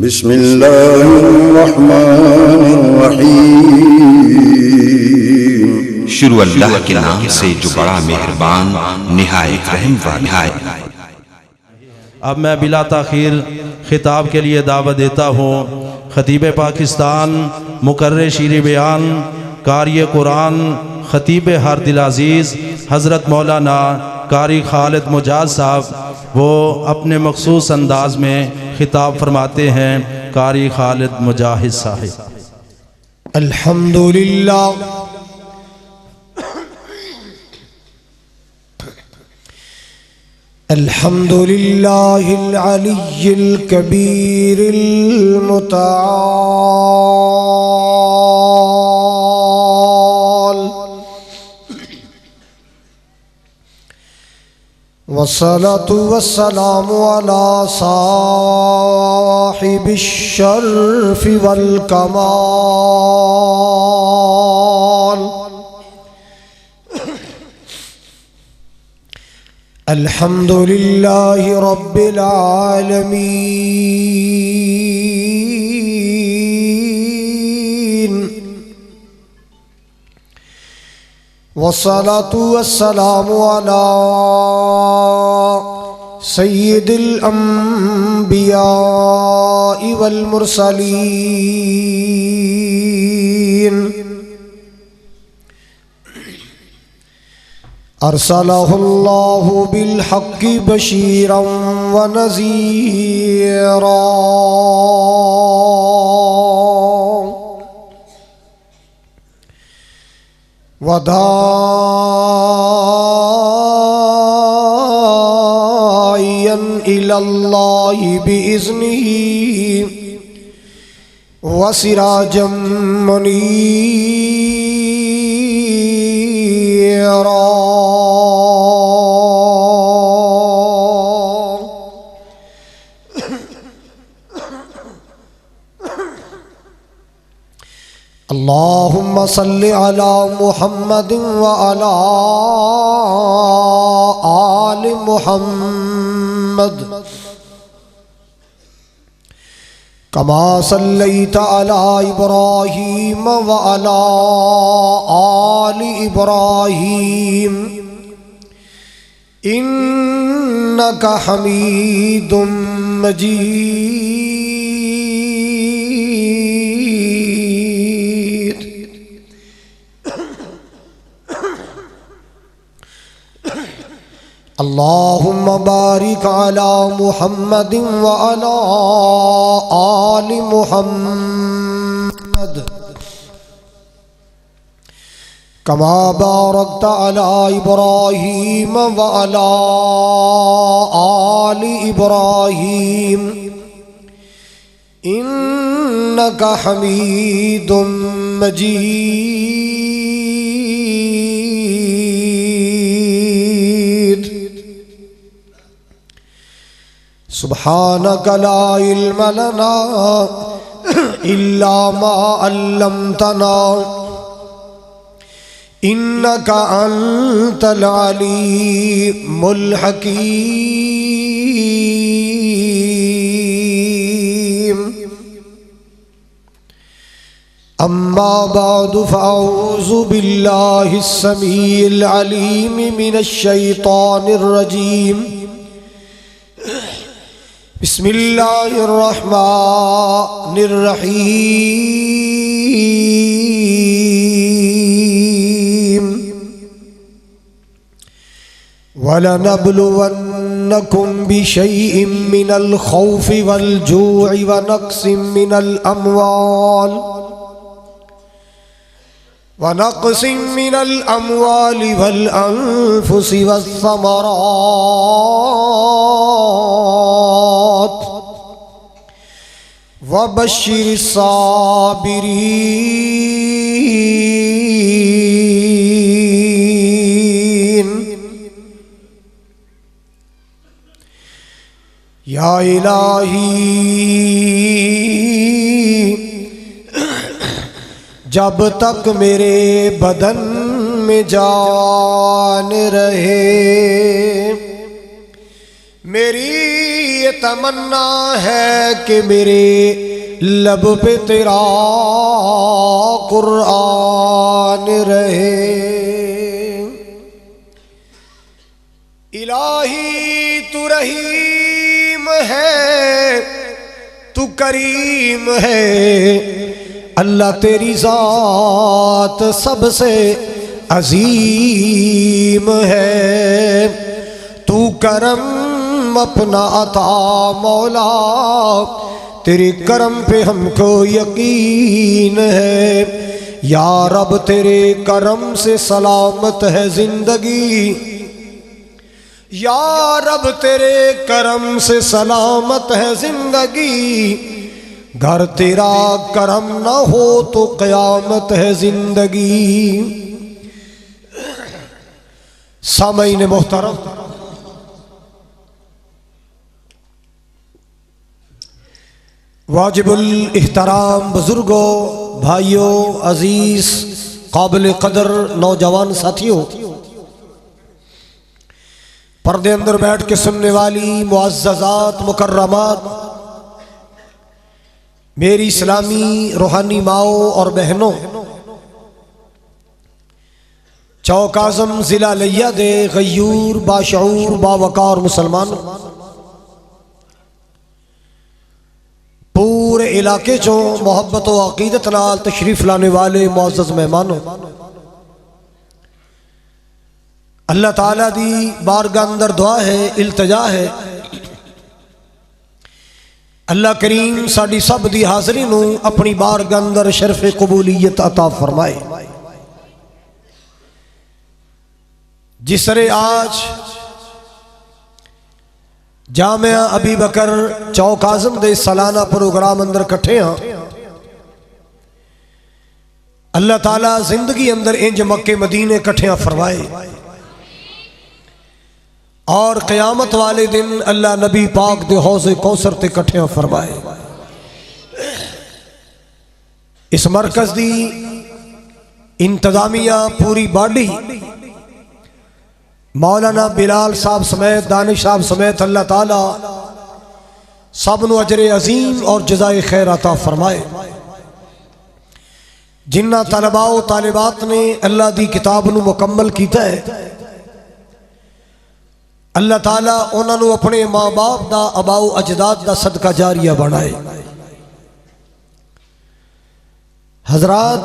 بسم اللہ الرحمن الرحیم۔ شروع اللہ کے نام سے جو بڑا مہربان نہایت رحم والا ہے۔ اب میں بلا تاخیر خطاب کے لیے دعوت دیتا ہوں خطیب پاکستان، مقرر شیر بیان، قاری قرآن، خطیب ہر دل عزیز حضرت مولانا قاری خالد مجاز صاحب۔ وہ اپنے مخصوص انداز میں خطاب فرماتے ہیں۔ قاری خالد مجاز صاحب۔ الحمدللہ الحمدللہ العلی الکبیر المتعال، والصلاة والسلام على صاحب الشرف والکمال، الحمدللہ رب العالمین، والصلاة والسلام على سید الانبیاء والمرسلین، ارسلہ اللہ بالحق بشیرا ونذیرا، وداعیا الی اللہ بإذنہ، وسراجا منیرا۔ اللہم صل علی محمد وعلی آل محمد، کما صلیت علی ابراہیم وعلی آل ابراہیم، انک حمید مجید۔ اللہم بارک علی محمد وعلی آل محمد، کما بارکت علی ابراہیم وعلی آل ابراہیم، انک حمید مجید۔ سبحانک لا علم لنا الا ما علمتنا، انک انت العلیم الحکیم۔ اما بعد فاعوذ باللہ السمیع العلیم من الشیطان الرجیم، بسم اللہ الرحمن الرحیم۔ وَلَنَبْلُوَنَّكُمْ بِشَيْءٍ مِّنَ الْخَوْفِ وَالْجُوعِ وَنَقْصٍ مِّنَ الْأَمْوَالِ وَالْأَنفُسِ وَالثَّمَرَاتِ، وَبَشِّرِ الصَّابِرِينَ۔ یا الہی، جب تک میرے بدن میں جان رہے، میری یہ تمنا ہے کہ میرے لب پہ تیرا قرآن رہے۔ الہی تو رحیم ہے، تو کریم ہے، اللہ تیری ذات سب سے عظیم ہے۔ تو کرم اپنا عطا مولا، تیرے کرم پہ ہم کو یقین ہے۔ یا رب تیرے کرم سے سلامت ہے زندگی، یا رب تیرے کرم سے سلامت ہے زندگی، گھر تیرا کرم نہ ہو تو قیامت ہے زندگی۔ سامعین محترم، واجب الاحترام بزرگوں، بھائیوں، عزیز قابل قدر نوجوان ساتھیوں، پردے اندر بیٹھ کے سننے والی معززات مکرمات، میری اسلامی روحانی ماؤں اور بہنوں، چوک اعظم ضلع لیا دے غیور باشعور باوقار مسلمان، پورے علاقے چوں محبت و عقیدت نال تشریف لانے والے معزز مہمانوں، اللہ تعالیٰ دی بارگاہ اندر دعا ہے، التجا ہے، اللہ کریم ساڈی سب دی حاضری نو اپنی بارگاہ اندر شرف قبولیت عطا فرمائے۔ جس طرح آج جامعہ ابی بکر چوک اعظم دے سالانہ پروگرام اندر کٹھے ہیں، اللہ تعالیٰ زندگی اندر انج مکے مدینے کٹھے فرمائے، اور قیامت والے دن اللہ نبی پاک دے حوض کوثر تے کٹھے فرمائے۔ اس مرکز دی انتظامیہ پوری باڈی مولانا بلال صاحب سمیت، دانش صاحب سمیت، اللہ تعالیٰ سب نو اجر عظیم اور جزائے خیر عطا فرمائے۔ جنہ طلباء و طالبات نے اللہ دی کتاب نو مکمل کیتا ہے، اللہ تعالیٰ انہوں نے اپنے ماں باپ دا، آباء و اجداد دا صدقہ جاریہ بنائے۔ حضرات،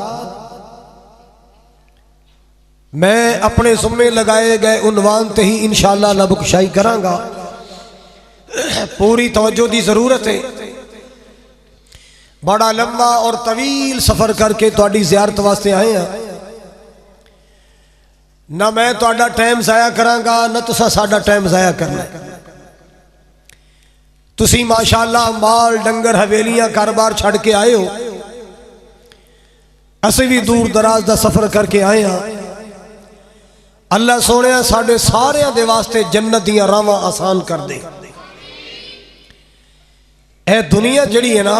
میں اپنے ذمے لگائے گئے عنوان تے ہی انشاءاللہ لب کشائی کراں گا، پوری توجہ دی ضرورت ہے۔ بڑا لمبا اور طویل سفر کر کے تواڈی زیارت واسطے آئے ہیں، نہ میں تواڈا ٹائم ضائع کراں گا، نہ تسا ساڈا ٹائم ضائع کرنا۔ تسی ماشاءاللہ مال ڈنگر حویلیاں کاروبار چھڑ کے آئے ہو، اسی بھی دور دراز دا سفر کر کے آئے ہیں۔ اللہ سونے ساڈے سارے دے واسطے جنت دیاں راواں آسان کر دے۔ اے دنیا جڑی ہے نا،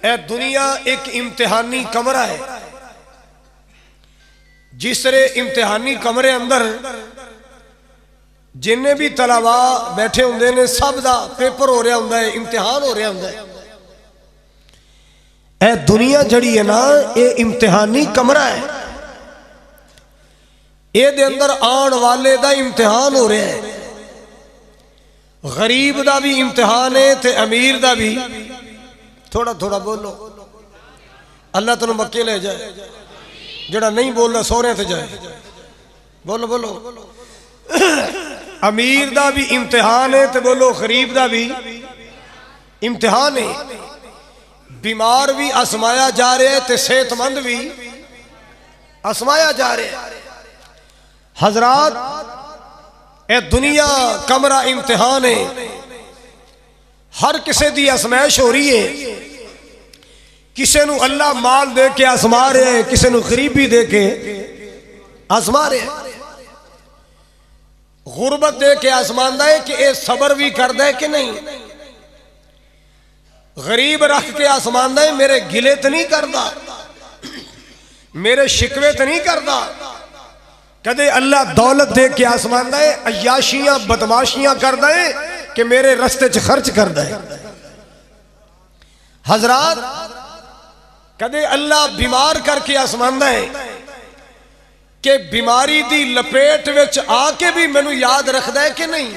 اے دنیا ایک امتحانی کمرہ ہے۔ جس طرح امتحانی کمرے اندر جنہیں بھی طلباء بیٹھے ہوندے نے، سب دا پیپر ہو رہا ہوندا ہے، امتحان ہو رہا ہوندا ہے۔ اے دنیا جڑی ہے نا، اے امتحانی کمرہ ہے۔ اے دے اندر آن والے دا امتحان ہو رہا ہے، غریب دا بھی امتحان ہے تے امیر دا بھی۔ تھوڑا تھوڑا بولو، اللہ تنوں مکے لے جائے، جڑا نہیں بول رہا سورے تے جائے۔ بولو بولو، امیر دا بھی امتحان ہے تے بولو غریب دا بھی امتحان ہے۔ بیمار بھی آسمایا جا رہے تے صحت مند بھی آسمایا جا رہے۔ حضرات، اے دنیا کمرہ امتحان ہے، ہر کسی دی آزمائش ہو رہی ہے۔ کسی نو اللہ مال دے کے آزما رہے، کسی نو غریبی دے کے آزما رہے، غربت دے کے آزماندہ ہے کہ اے صبر بھی کر دے کہ نہیں، غریب رکھ کے آزماندہ ہے میرے گلے تو نہیں کردہ، میرے شکوے تو نہیں کردہ۔ کدے اللہ دولت دے کے آسماندہ ہے، عیاشیاں بدماشیاں کردہ ہے، کہ میرے رستے چ خرچ کر دے. حضرات کدے اللہ بیمار کر کے آسماندا ہے کہ بیماری دی لپیٹ وچ آ کے بھی مینوں یاد رکھدا ہے کہ نہیں,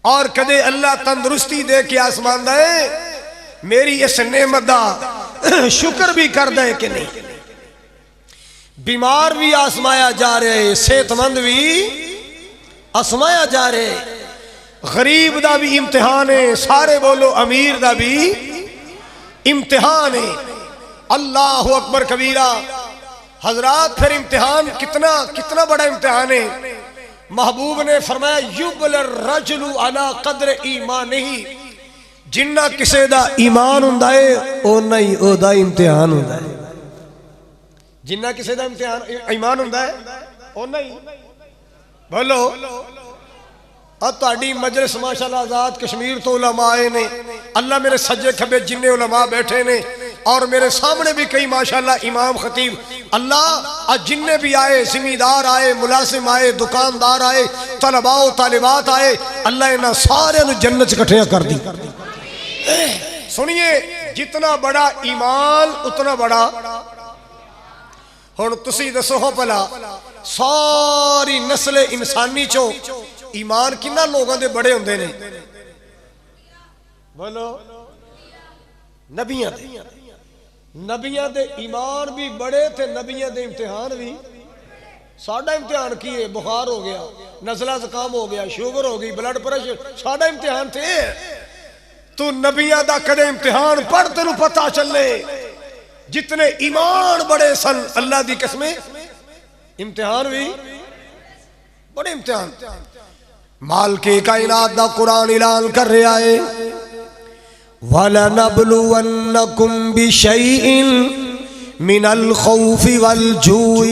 اور کدے اللہ تندرستی دے کے آسماندا ہے میری اس نعمت دا شکر بھی کردا ہے کہ نہیں. بیمار بھی آسمایا جا رہے, صحت مند بھی آسمایا جا رہے, غریب دا بھی امتحان ہے, سارے بولو امیر دا بھی امتحان ہے. اللہ اکبر کبیرہ. حضرات پھر امتحان کتنا بڑا امتحان ہے. محبوب نے فرمایا یبل الرجل علی قدر ایمانہ, جنہ کسے دا ایمان ہوندا ہے اونا ہی او دا امتحان ہوندا ہے. جنہ کسے دا ایمان ہوندا ہے اونا ہی. بولو اب تہاڈی مجلس ماشاءاللہ آزاد کشمیر تو علماء آئے نے, اللہ میرے سجے کھبے جننے علماء بیٹھے نے, اور میرے سامنے بھی کئی ماشاءاللہ امام خطیب, اللہ جننے بھی آئے, زمیندار آئے, ملازم آئے, دکاندار آئے, طلباء و طالبات آئے, اللہ انہاں سارے نو جنت اکٹھیاں کر دی. سنیے جتنا بڑا ایمان اتنا بڑا. ہن تسی دسو ہو پلا ساری نسل انسانی چو ایمان کنا لوگاں دے بڑے ہوندے نے؟ بولو نبیاں دے. نبیاں دے ایمان بھی بڑے تھے, نبیاں دے امتحان بھی. ساڈا امتحان کی ہے, بخار ہو گیا, نزلہ زکام ہو گیا, شوگر ہو گئی, بلڈ پریشر, ساڈا امتحان تھے. تو نبیاں دا کدے امتحان پڑھ تینوں پتہ چلے جتنے ایمان بڑے سن, اللہ دی قسمیں امتحان بھی بڑے امتحان. مال کے کائنات دا قرآن اعلان کر رہا ہے وَلَنَبْلُوَنَّكُمْ بِشَيْءٍ مِّنَ الْخَوْفِ وَالْجُوعِ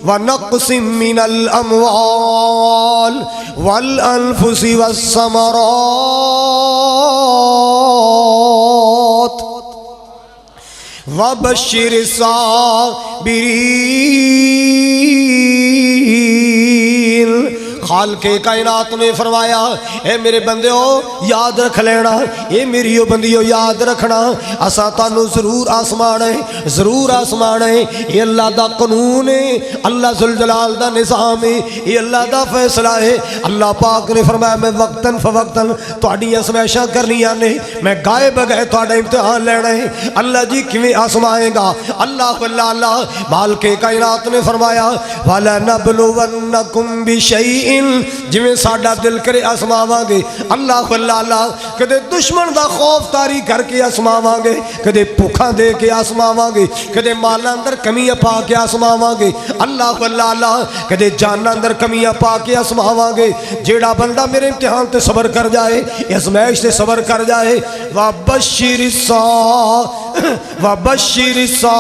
وَنَقْصٍ مِّنَ الْأَمْوَالِ وَالْأَنفُسِ وَالثَّمَرَاتِ وَبَشِّرِ الصَّابِرِينَ. خالق کائنات نے فرمایا اے میرے بندیو یاد رکھ لینا, اے میریو بندیو یاد رکھنا, اسا تانوں ضرور آسمان ہے, ضرور آسمان ہے. یہ اللہ دا قانون ہے, اللہ ذوالجلال دا نظام ہے, یہ اللہ دا فیصلہ ہے. اللہ پاک نے فرمایا میں وقتاً فوقتاً تہاڈی آزمائشاں کرنیاں نے, میں گائے بغیر تہاڈا امتحان لینا ہے. اللہ جی کیویں آزمائے گا؟ اللہ اللہ مالک کائنات نے فرمایا وَلَنَبْلُوَنَّكُمْ بِشَيْءٍ, جویں ساڈا دل کرے آسماواں گے. اللہ اللہ کدے دشمن دا خوف تاری کر کے آسماواں گے, کدے بھوکاں دے کے آسماواں گے, کدے مالاں اندر کمیاں پا کے آسماواں گے. اللہ اللہ کدے جاناں اندر کمیاں پا کے آسماواں گے. جیڑا بندہ میرے امتحان تے صبر کر جائے, آزمائش تے صبر کر جائے, وَبَشِّرِ الصَّابِرِينَ.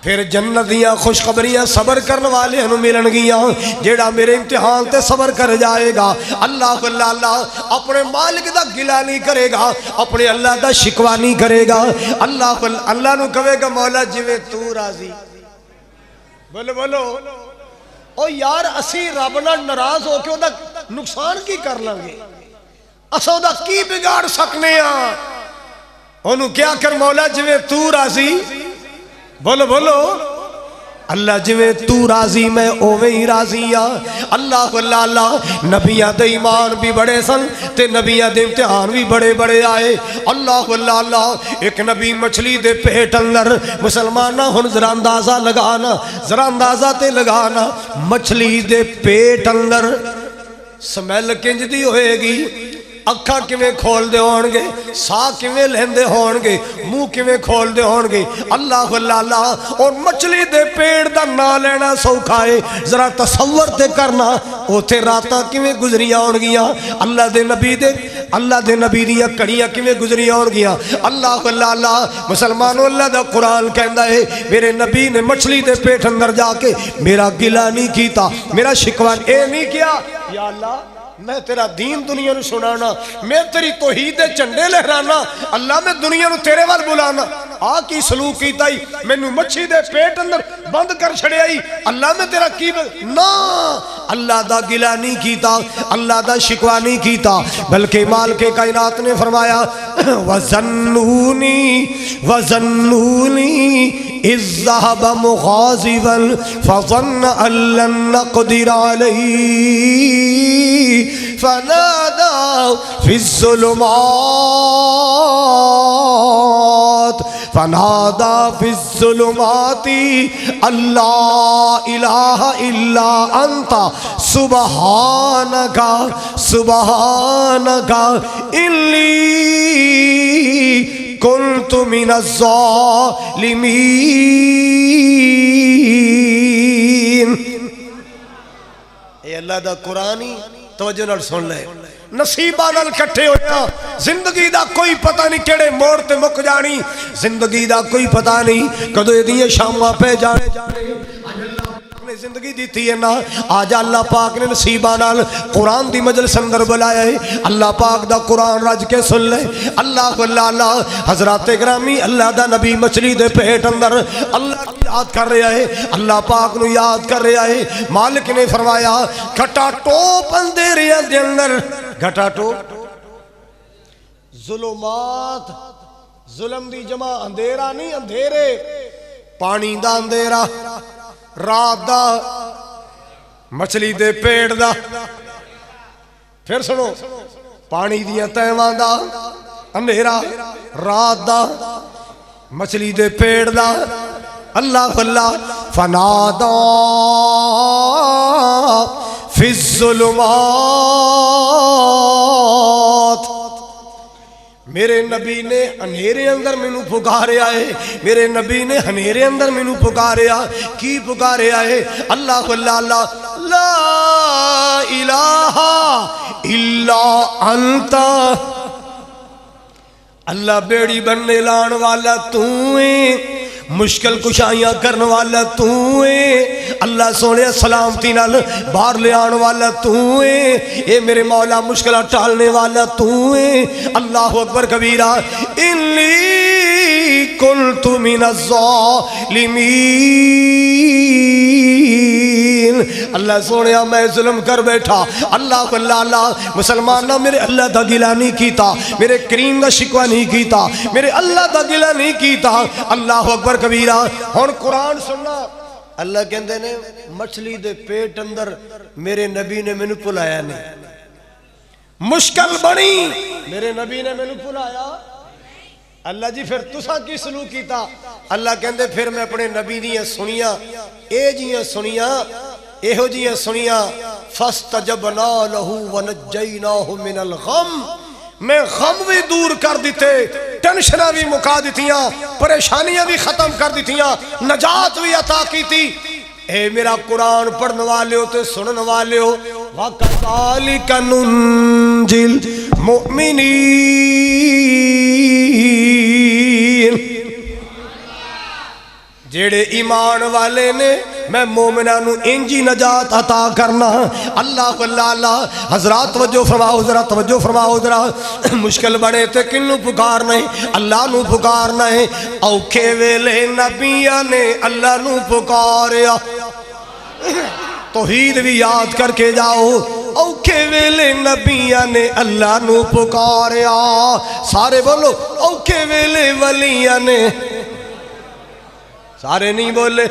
پھر جنت دیاں خوشخبریاں صبر کرنے والے ہنوں ملن گیاں. جیڑا میرے امتحان تے صبر کر جائے گا, اللہ اللہ اپنے مالک دا گلہ نہیں کرے گا, اپنے اللہ دا شکوہ نہیں کرے گا. اللہ نو کہے گا مولا جویں تو راضی. بولو بولو او یار اسی رب نال ناراض ہو کے او دا نقصان کی کر لیں گے, اساں او دا کی بگاڑ سکنے ہاں؟ اونوں کیا کر مولا جویں تو راضی. بولو بولو اللہ جویں تو راضی میں اوویں ہی راضی ہاں. اللہ اللہ نبیاں دے ایمان بھی بڑے سن تے نبیاں دے امتحان بھی بڑے بڑے آئے. اللہ اللہ ایک نبی مچھلی دے پیٹ اندر, مسلمانہ ہن ذرا اندازہ لگانا, ذرا اندازہ تے لگانا, مچھلی دے پیٹ اندر سمیل کنج دی ہوئے گی, اکھاں کیویں کھول دے ہون گے, ساہ کیویں لیندے ہون گے, منہ کیویں کھول دے ہون گے. اللہ اللہ اور مچھلی دے پیڑ دا نا لینا سوکھا ہے. ذرا تصور تے کرنا اوتھے راتاں کیویں گزریاں ہون گیاں, اللہ دے نبی دیاں کڑیاں کیویں گزریاں ہون گیاں. اللہ اللہ مسلمانوں اللہ دا قرآن کہندا ہے میرے نبی نے مچھلی دے پیٹ اندر جا کے میرا گلہ نہیں کیتا, میرا شکوہ اے نہیں کیا یا اللہ میں تیرا دین دنیا نو سنانا، میں تیری توحید دے جھنڈے لہرانا، اللہ میں دنیا نو تیرے وال بلانا۔ آ کی سلوک کیتا ہی مینوں مچھی دے پیٹ اندر بند کر چھڑیا ہی، اللہ میں تیرا کی نا، اللہ دا گلہ نہیں کیتا، اللہ دا شکوہ نہیں کیتا، بلکہ مالک کائنات نے فرمایا وَظَنُّونِي إِذْ ذَهَبَ مُغَاضِبًا فَظَنَّ أَن لَّن نَّقْدِرَ عَلَيْهِ فَنَادَى فِي الظُّلُمَاتِ أَن لَّا إِلَٰهَ إِلَّا أَنتَ سُبْحَانَكَ إِنِّي كنت من الظالمین۔ اے اللہ دا قرآن ہی توجہ نال سن لے، نصیبہ نال کٹھے ہویا، زندگی دا کوئی پتہ نہیں کیڑے موڑ تے مک جانی، زندگی دا کوئی پتہ نہیں کدو یہ شامہ پہ جانے زندگی دیتی ہے نا۔ آج اللہ پاک نے نصیبہ نال قرآن دی مجلس اندر بلایا ہے، اللہ پاک دا قرآن رج کے سن لے۔ اللہ اللہ حضرات گرامی، اللہ دا نبی مچھلی دے پیٹ اندر اللہ کو یاد کر رہا ہے، اللہ پاک نو یاد کر رہا ہے۔ مالک نے فرمایا گھٹا ٹوپ اندھیرے دے اندر، گھٹا ٹوپ ظلمات، ظلم دی جمع اندھیرا نہیں، اندھیرے پانی دا اندھیرا، رات دا مچھلی دے پیڑ دا، پھر سنو پانی دیا تیواں دا اندھیرا، رات دا مچھلی دے پیڑ دا، اللہ اللہ فنادا فی الظلمات۔ میرے نبی نے انہیرے اندر مینوں پکارے آئے، میرے نبی نے انہیرے اندر مینوں پکارے آئے، کی پکارے آئے؟ اللہ اللہ اللہ لا الہ الا انت، اللہ بیڑی بننے لان والا تو ہے، مشکل کشائیاں کرنے والا تو ہے، اللہ سونے سلامتی نال باہر لے آنے والا تو ہے، اے میرے مولا مشکلہ ٹالنے والا تو ہے۔ اللہ اکبر کبیرہ، انی کنت من الظالمین، اللہ سونے میں ظلم کر بیٹھا، اللہ اللہ مسلمانہ میرے اللہ دا گلہ نہیں کیتا، میرے کریم دا شکوہ نہیں کیتا، میرے اللہ دا گلہ نہیں کیتا۔ اللہ اکبر کبیرہ۔ ہن قرآن سننا، اللہ کہندے نے مچھلی دے پیٹ اندر میرے نبی نے مینوں پلایا نہیں، مشکل بنی میرے نبی نے مینوں پلایا۔ اللہ جی پھر تساں کی سلوک کیتا؟ اللہ کہندے پھر میں اپنے نبی دیاں سنیاں، اے جیاں سنیاں، ایہو جیاں سنیاں، فَاسْتَجَبْنَا لَهُ وَنَجَّيْنَاهُ مِنَ الْغَمِّ، میں غم بھی دور کر دیتے، ٹینشنہ بھی مکا دیتیاں، پریشانیاں بھی ختم کر دیتیاں، نجات بھی عطا کی تھی۔ اے میرا قرآن پڑھنے والے ہو تے سننے والے ہو، وَكَذَلِكَ نُنْجِي الْمُؤْمِنِينَ، جیڑے ایمان والے نے میں مومنہ نو انجی نجات عطا کرنا۔ اللہ اللہ حضرات توجہ فرماؤ ذرا، توجہ فرماؤ ذرا، مشکل بڑے تے کنو پکارنا ہے؟ اللہ نو پکارنا ہے۔ اوکھے ویلے نبیاں نے اللہ نو پکاریا، توحید بھی یاد کر کے جاؤ، اوکھے ویلے نبیاں نے اللہ نو پکاریا، سارے بولو اوکھے ویلے ولیاں نے، سارے نہیں بولے،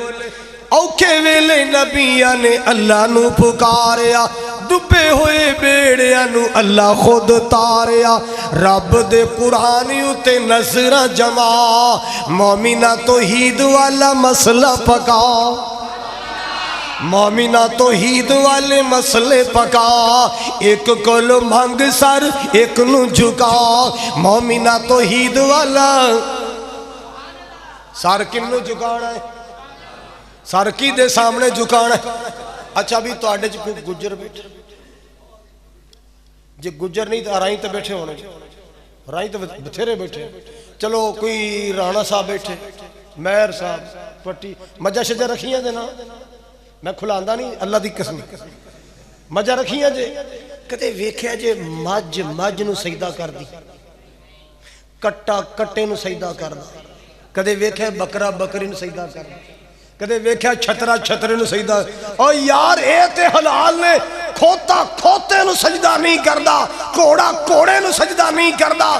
اوکھے ویلے نبیاں نے اللہ نو پکاریا، ڈبے ہوئے بیڑیاں نو اللہ خود تاریا، رب دے قرآن اتے نظر جما، مومنہ توحید والا مسئلہ پکا، مومنہ توحید والے مسئلے پکا، ایک کول مانگ سر ایک نو جھکا، مومنہ توحید والا سر کنو جھکانا ہے؟ سر کی دے سامنے جھکانا ہے؟ اچھا بھی تو آڈے کوئی گجر بیٹھے، جی گجر نہیں تو رائی تے بیٹھے ہونے، رائی تے بتھیرے بیٹھے، چلو کوئی رانا صاحب بیٹھے، مہر صاحب پٹی، مجھا شجہ رکھیاں دے نا، میں کھلاندہ نہیں اللہ دی قسم، مجھا رکھیاں جے کدے ویکھیا جے مجھ نو سجدہ کر دی، کٹا کٹے نو سجدہ کردا، کدے ویکھیا بکرا بکری نو سجدہ کردا، کدے ویکھیا چھترا چھترے نو سجدہ؟ او یار اے تے حلال نے، کھوتا کھوتے نو سجدہ نہیں کردا، کوڑا کوڑے نو سجدہ نہیں کردا،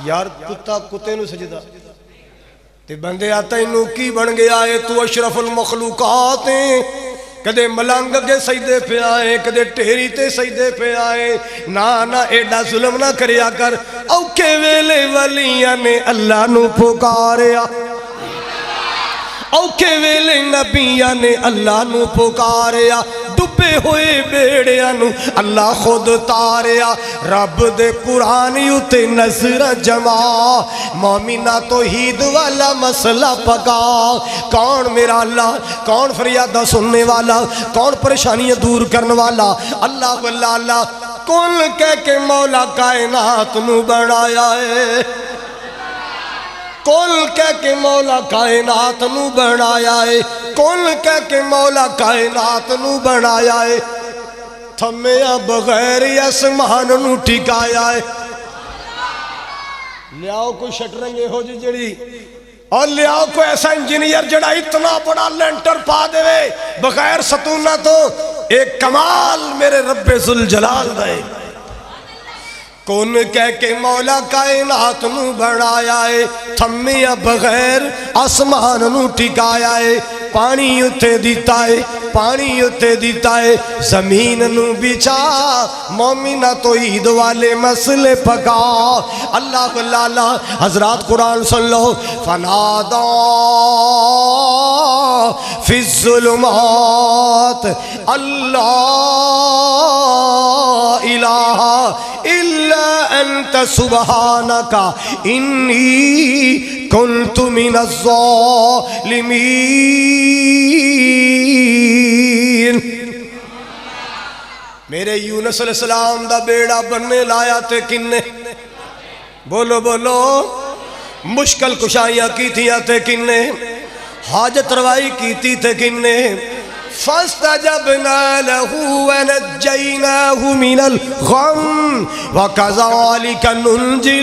یار کتا کتے نو سجدہ تے بندے آتا انہوں کی بن گیا ہے تو اشرف المخلوقات ہیں۔ کدے ملنگ کے سجدے پہ آئے، کدے ٹیری تے سجدے پہ آئے، نا ایڈا ظلم نہ کریا کر۔ اوکے ویلے ولیاں نے اللہ نو پکاریا، اوکے ویلے نبیاں نے اللہ نو پکاریا، ڈبے ہوئے بیڑیاں نو اللہ خود تاریا، رب دے قرآن یوتے نظر جما، مومنہ توحید والا مسئلہ پکا۔ کون میرا اللہ؟ کون فریادہ سننے والا؟ کون پریشانیاں دور کرنے والا؟ اللہ واللہ اللہ۔ کل کہہ کے مولا کائنات نو بنایا ہے، کل کہہ کے مولا کائنات نو بنایا ہے، کل کہہ کے مولا کائنات نو بنایا ہے، تھمیا بغیر اسمان نو ٹھکایا ہے۔ لیاؤ کوئی شٹرنگے ہو جڑی، اور لیاؤ کوئی ایسا انجینئر جڑا اتنا بڑا لینٹر پا دے بغیر ستونہ، تو ایک کمال میرے رب ذوالجلال دے۔ کون کہہ کے مولا کائنات نو بنایا ہے، تھمیا بغیر آسمان نو ٹکایا ہے، پانی اتے دیتا ہے، پانی اتے دیتا ہے، زمین نو بچا، مومنہ توحید والے مسئلے پکا۔ اللہ اللہ حضرات قرآن سن لو، فنادا فی الظلمات اللہ الہ الا انت سبحانک انی کنت من الظالمین۔ میرے یونس علیہ السلام دا بیڑا بننے لایا تے کنے؟ بولو بولو، مشکل کشائیاں کی تھیاں تے کنے؟ حاجت روائی کیتی تے کنے؟ فاستجبنا له ونجيناه من الغم وكذلك ننجي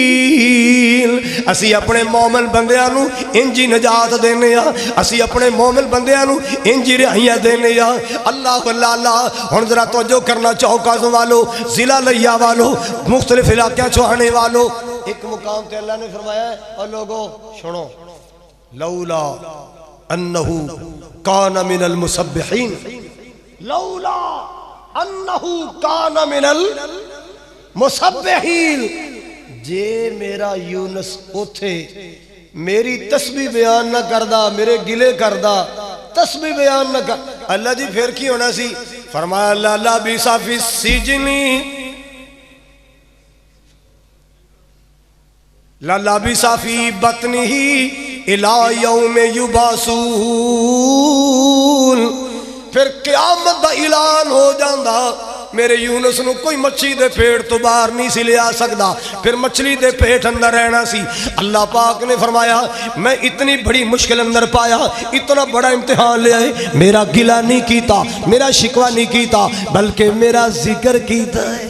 المؤمنين۔ اسی اپنے مومن بندیاں نو انجی نجات دینے یا، اسی اپنے مومن بندیاں نو انجی رہائیاں دینے یا۔ اللہ اللہ اللہ۔ ہن ذرا توجہ کرنا چوکازوں والو، ضلع لیا والو، مختلف علاقیاں چھوڑنے والو، ایک مقام تے اللہ نے فرمایا ہے، اور لوگوں سنو، لولا انہو کان من المسبحین، لولا انہو کان من المسبحین، جے میرا یونس اوتھے میری تسبیح بیان نہ کردہ، میرے گلے کردہ، تسبیح بیان نہ کردہ، اللہ جی پھر کی ہونا سی؟ فرمایا لا بیسا فی السجنی، لَلَبِسَ فِي بَطْنِهِ إِلَىٰ يَوْمِ يُبْعَثُونَ۔ پھر قیامت دا اعلان ہو جاندہ، میرے یونس نو کوئی مچھی دے پیٹ تو باہر نہیں سی لے آ سکدا، پھر مچھلی دے پیٹ اندر رہنا سی۔ اللہ پاک نے فرمایا میں اتنی بڑی مشکل اندر پایا، اتنا بڑا امتحان لے آئے، میرا گلہ نہیں کیتا، میرا شکوہ نہیں کیتا، بلکہ میرا ذکر کیتا ہے۔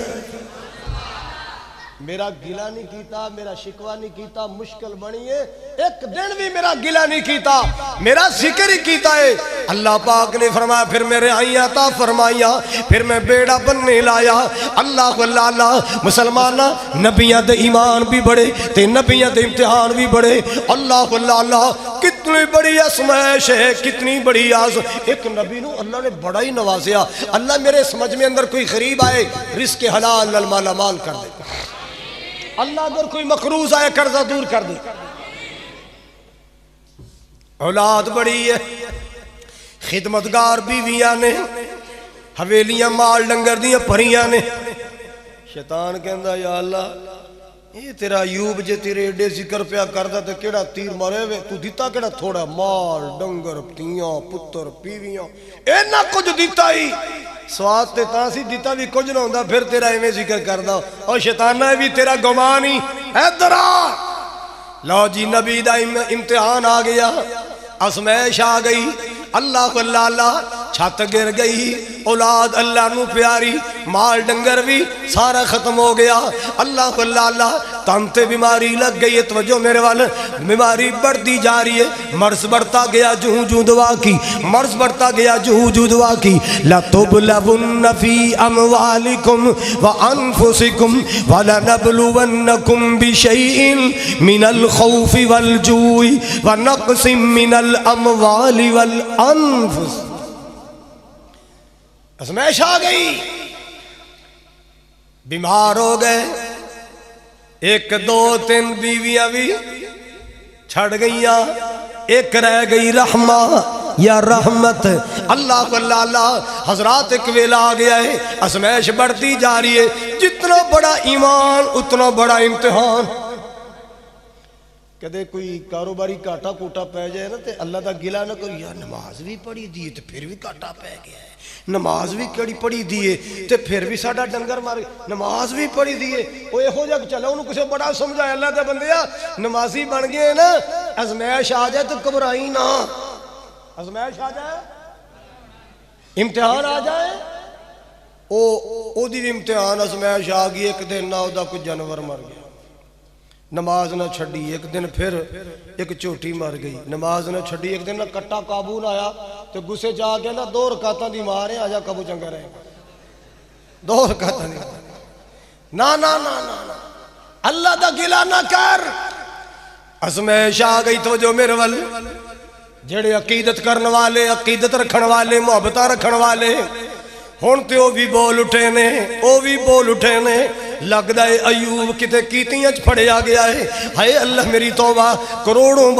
میرا گلہ نہیں کیتا، میرا شکوہ نہیں کیتا، مشکل بنی ہے، ایک دن بھی میرا گلہ نہیں کیتا، میرا ذکر ہی کیتا ہے۔ اللہ پاک نے فرمایا پھر میرے آئیاں تا فرمائیاں، پھر میں بیڑا بننے لایا۔ اللہ اللہ اللہ۔ مسلمانہ نبیاں دے ایمان بھی بڑے تے نبیاں دے امتحان بھی بڑے۔ اللہ اللہ اللہ۔ کتنی بڑی آزمائش ہے، کتنی بڑی ایک نبی نو اللہ نے بڑا ہی نوازیا۔ اللہ میرے سمجھ میں اندر کوئی غریب آئے، رزق حلال مالا مال کر دے، اللہ اگر کوئی مقروض آئے قرضہ دور کر دے۔ اولاد بڑی ہے، خدمتگار بیویاں نے، حویلیاں مال ڈنگر دیاں پریاں نے۔ شیطان کہندا یا اللہ یہ تیرا ایوب جے تیرے ایڈے ذکر پیا کردا تے کیڑا تیر مارے وے، تو دیتا کیڑا تھوڑا، مال ڈنگر تیاں پتر بیویاں اینا کچھ دیتا ہی، سواد تے تاں سی دیتا بھی کچھ نہ ہوندا، پھر تیرا ایویں ذکر کردا۔ اور شیطانہ بھی تیرا گمان ہی ادھر آ۔ لو جی نبی دا امتحان آ گیا، آزمائش آ گئی۔ اللہ اللہ اللہ چھت گر گئی اولاد اللہ نو پیاری مال ڈنگر بھی سارا ختم ہو گیا اللہ اللہ اللہ تانتے بیماری لگ گئی توجہ میرے والے بیماری بڑھتی جا رہی ہے مرض بڑھتا گیا جوں جوں دعا کی مرض بڑھتا گیا جوں جوں دعا کی لَتُبْلَوُنَّ فِي أَمْوَالِكُمْ وَأَنفُسِكُمْ وَلَنَبْلُوَنَّكُمْ بِشَيْءٍ مِنَ الْخَوْفِ وَالْجُوعِ وَنَقْصٍ مِنَ الْأَمْوَالِ وَالْأَنفُسِ ازمائش آ گئی بیمار ہو گئے ایک دو تین بیویاں بھی چھڑ گئیاں ایک رہ گئی رحمہ یا رحمت اللہ اللہ اللہ حضرات ایک ویلا آ گیا ہے ازمائش بڑھتی جا رہی ہے جتنا بڑا ایمان اتنا بڑا امتحان کہتے کوئی کاروباری کاٹا کوٹا پہ جائے نا تے اللہ دا گلہ نہ کرو یا نماز بھی پڑھی دیئے تے پھر بھی کاٹا پہ گیا ہے نماز بھی کڑی پڑھی دیئے تے پھر بھی ساڑھا ڈنگر مار نماز بھی پڑھی دیئے وہ یہ ہو جا کہ چلو انہوں کچھ بڑا سمجھا اللہ دے بندیا نمازی بن گئے نا ازمائش آ جائے تو گھبرائی نہ ازمائش آ جائے امتحان آ جائے او دی امتحان ازمائش آ گئی ایک دن نہ ہوتا کوئی جانور مر گیا نماز نہ چھڑی ایک دن پھر ایک چوٹی مر گئی نماز نہ چھڑی ایک دن نہ کٹا قابو نہ آیا تو گسے جا کے نا 2 رکعتاں دی مارے آجا قابو چنگا رہے 2 رکعتاں دی نا نا نا نا اللہ دا گلہ نہ کر ازمائش آ گئی تو جو میرے وال جڑے عقیدت کرنے والے عقیدت رکھن والے محبتہ رکھن والے ہون تے او بھی بول اٹھے نے او بھی بول اٹھے نے لگ دائے ایوب کتے کیتیاں پھڑے آ گیا ہے ہائے اللہ میری توبہ کروڑوں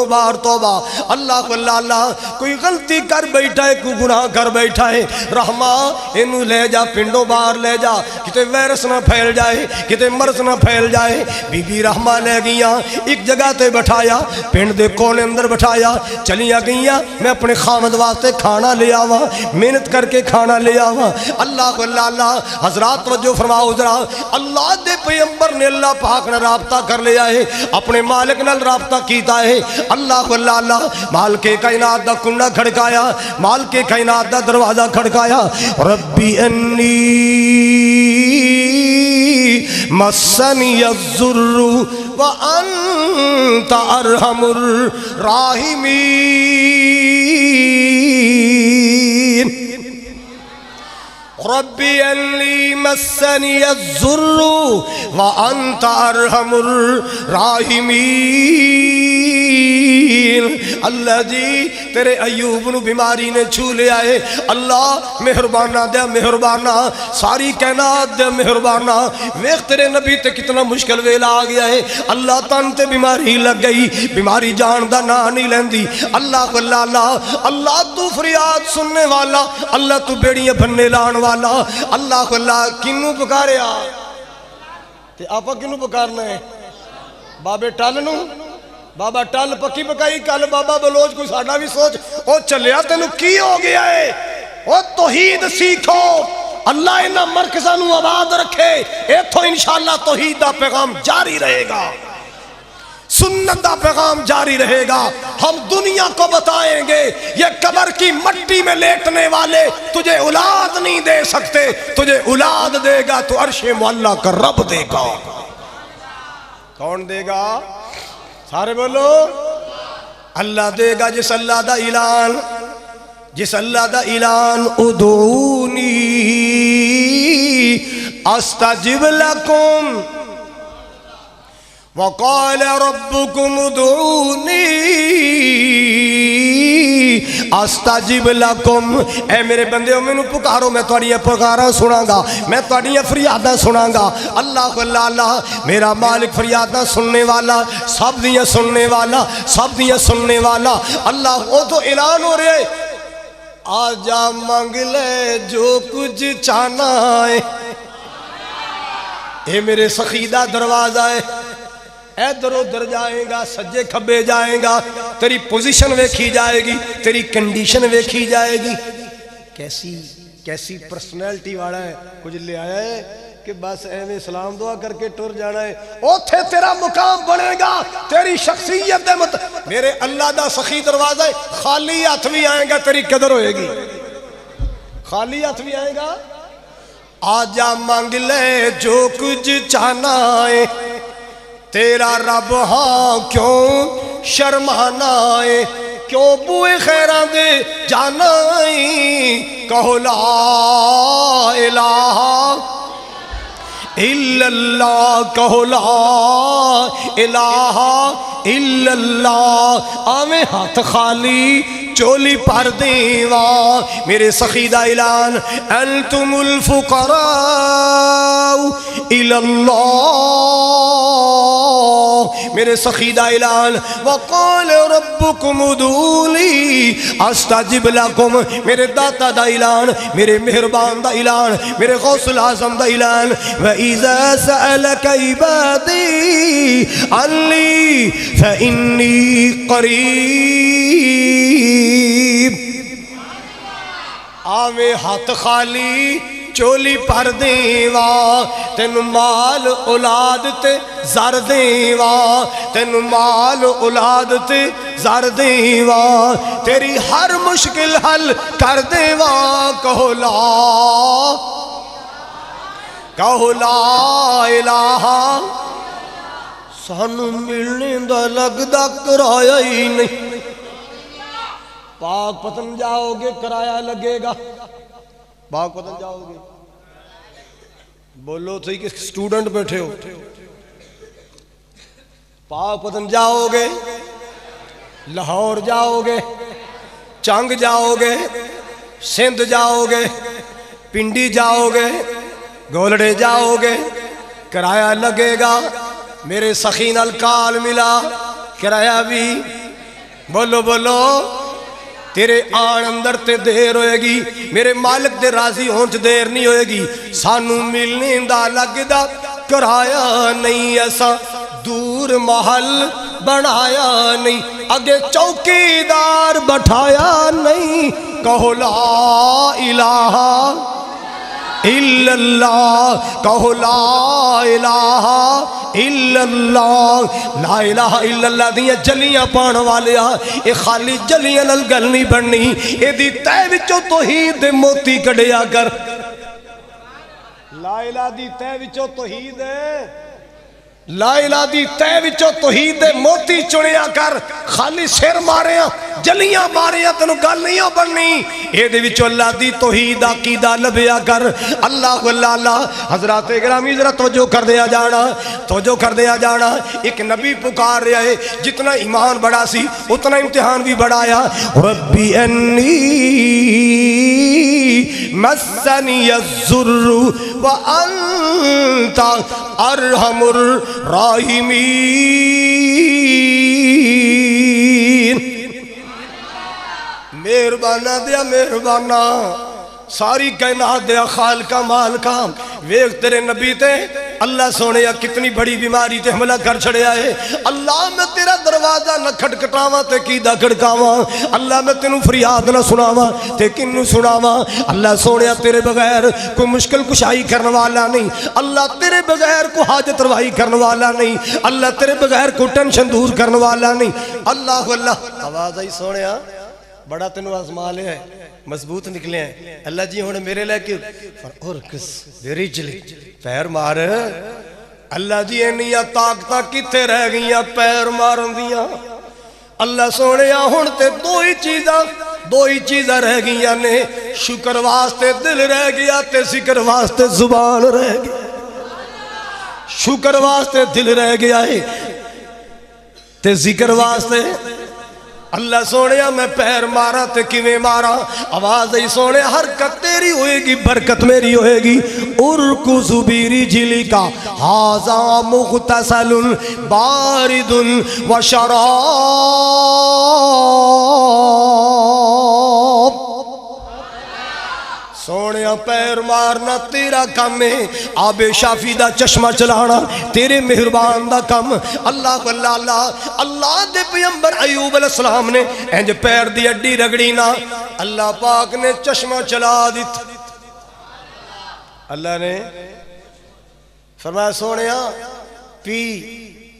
بار توبہ اللہ اللہ اللہ کوئی غلطی کر بیٹھا ہے کوئی گناہ کر بیٹھا ہے رحمہ انہوں لے جا پنڈوں باہر لے جا کتے ویرس نہ پھیل جائے کتے مرض نہ پھیل جائے بی بی رحمہ لے گیاں ایک جگہ تے بٹھایا پنڈ دے کونے اندر بٹھایا چلیاں گیاں میں اپنے خامد واسطے کھانا لے آوا محنت کر کے کھانا لے آوا اللہ اللہ اللہ حضرات توجہ فرماؤ ذرا اللہ دے پیغمبر نے اللہ پاک نے رابطہ کر لیا ہے اپنے مالک نال رابطہ کیتا ہے اللہ اللہ اللہ مالک کائنات دا کنڈا کھڑکایا مالک کائنات دا دروازہ کھڑکایا ربی انی مسنی الضر وانت ارحم الراحمین ربی انی مسنی الضر وانت ارحم الراحمین اللہ جی تیرے ایوب نو بیماری نے چھو لے آئے اللہ مہربانہ دے مہربانہ ساری کائنات دے مہربانہ ویخ تیرے نبی تے کتنا مشکل ویلا آ گیا ہے اللہ تن تے بیماری لگ گئی بیماری جان دا نہ نہیں لیندی اللہ اللہ اللہ اللہ تو فریاد سننے والا اللہ تو بیڑیاں بھننے لان والا اللہ اللہ کنوں پکارے آ تے آپا کنوں پکارنا ہے بابے ٹالنوں بابا ٹل پکی پکائی کل بابا بلوچ کوئی ساڑھا بھی سوچ او چلیا تینو کی ہو گیا ہے او توحید سیکھو اللہ انہا مرکزانو آباد رکھے ایتھو انشاءاللہ توحید دا پیغام جاری رہے گا سنت دا پیغام جاری رہے گا ہم دنیا کو بتائیں گے یہ قبر کی مٹی میں لیٹنے والے تجھے اولاد نہیں دے سکتے تجھے اولاد دے گا تو عرش معلیٰ کا رب دے گا کون دے گا سارے بولو اللہ دے گا جس اللہ دا اعلان ادعونی استجب لکم وقال ربکم ادعونی استجب لکم اے میرے بندے میں نو پکارو میں توڑی پکارا سنا گا میں توڑی فریادہ سنا گا اللہ اللہ اللہ میرا مالک فریادہ سننے والا سب دیا سننے والا سب دیا سننے والا اللہ وہ تو اعلان ہو رہے آجا مانگ لے جو کچھ چاہنا ہے اے میرے سخیدہ دروازہ ہے ادھر ادھر جائے گا سجے کھبے جائے گا تیری پوزیشن ویکھی جائے گی تیری کنڈیشن ویکھی جائے گی کیسی پرسنالٹی والا ہے کچھ لے آیا ہے کہ بس ایویں سلام دعا کر کے ٹر جانا ہے، اوتھے تیرا مقام بنے گا، تیری شخصیت دے میرے اللہ دا سخی دروازہ ہے، خالی ہاتھ بھی آئے گا تیری قدر ہوئے گی، خالی ہاتھ بھی آئے گا، آجا مانگ لے جو کچھ چاہنا ہے، تیرا رب ہاں کیوں شرمانا ہے، کیوں بوئے خیران دے جانا ہے، کہو لا الہ الا اللہ، کہو لا الہ الا اللہ، آمیں ہاتھ خالی چولی پر دیواں، میرے سخی دا اعلان، انتم الفقراء الی اللہ، میرے سخی دا اعلان، وقال ربکم ادعونی استجب لکم، میرے داتا دا اعلان، میرے مہربان دا اعلان، میرے غوث العظم دا اعلان، وَإِذَا سَأَلَكَ عِبَادِي عَنِّي فَإِنِّي قَرِيب، آویں ہاتھ خالی چولی پر دیواں، تین مال اولاد تے زر دیواں، تین مال اولاد تے زر دیواں، تیری ہر مشکل حل کر دیواں، کہو لا الہ، سانو ملنے دا لگدا کرایا ہی نہیں، پاک پتن جاؤ گے کرایہ لگے گا، پاک پتن جاؤ گے، بولو تھی کہ سٹوڈنٹ بیٹھے ہو، پاک پتن جاؤ گے، لاہور جاؤ گے، چنگ جاؤ گے، سندھ جاؤ گے، پنڈی جاؤ گے، گولڑے جاؤ گے، کرایہ لگے گا، میرے سخی نال کال ملا، کرایہ بھی، بولو بولو، تیرے آن اندر تے دیر ہوئے گی، میرے مالک دے راضی ہونچ دیر نہیں ہوئے گی، سانو ملنے دا لگدا کرایا نہیں، ایسا دور محل بنایا نہیں، اگے چوکیدار بٹھایا نہیں، کہو لا الہ الا اللہ، کہو لا الہ الا اللہ، لا الہ الا اللہ دیاں جلیاں پان والیا، اے خالی جلیاں نال گل نہیں بننی، اے دی تے وچوں توحید دے موتی کڈیا کر، لا الہ دی تے وچوں توحید ہے، لا الہ دی تے وچوں توحید دے موتی چنیا کر، خالی سر ماریاں جلیاں ماریاں تنو گل نہیں بننی، اے دے وچوں اللہ دی توحید عقیدہ لبیا کر، اللہ اللہ اللہ، حضرات گرامی ذرا توجہ کر دیا جانا، توجہ کر دیا جانا، ایک نبی پکار رہا ہے، جتنا ایمان بڑا سی اتنا امتحان بھی بڑھایا، ربی انی مسنی الضر وانت ارحم الراحمین، مہربانہ دیا مہربانہ، ساری کائنات دیا خالقہ مالکہ، ویخ تیرے نبی تے اللہ سونے کتنی بڑی بیماری تے حملہ کر چھڑیا ہے، اللہ میں تیرا دروازہ نہ کھٹکھٹاواں تے کیدا کھڑکاواں، اللہ میں تینوں فریاد نہ سناواں تے کنوں سناواں، اللہ سونے تیرے بغیر کوئی مشکل کشائی کرنے والا نہیں، اللہ تیرے بغیر کوئی حاجت روائی کرنے والا نہیں، اللہ تیرے بغیر کوئی ٹینشن دور کرنے والا نہیں، اللہ اللہ، آواز آئی سونے بڑا تینوں آزما لے ہے، مضبوط نکلے ہیں، اللہ جی ہونے میرے لے کے ارکس رجلی پیر مار، اللہ جی اینیاں طاقتہ کتے رہ گئیاں پیر مارن دیاں، اللہ سونے ہون تے دو ہی چیزاں رہ گئیاں نے، شکر واسطے دل رہ گیا تے ذکر واسطے زبان رہ گیا، شکر واسطے دل رہ گیا ہے تے ذکر واسطے، اللہ سونے میں پیر مارا تے کیویں مارا، آواز ہی سونے حرکت تیری ہوئے گی برکت میری ہوئے گی، ارکض برجلی کا ھذا مغتسل بارد وشراب، سونے پیر مارنا تیرا کم ہے، آب شافی دا چشمہ چلانا تیرے مہربان دا کم، اللہ اللہ اللہ، اللہ دے پیغمبر ایوب علیہ السلام نے انج پیر دی اڈی رگڑی نا، اللہ پاک نے چشمہ چلا دیتا، اللہ نے فرمایا سونیا پی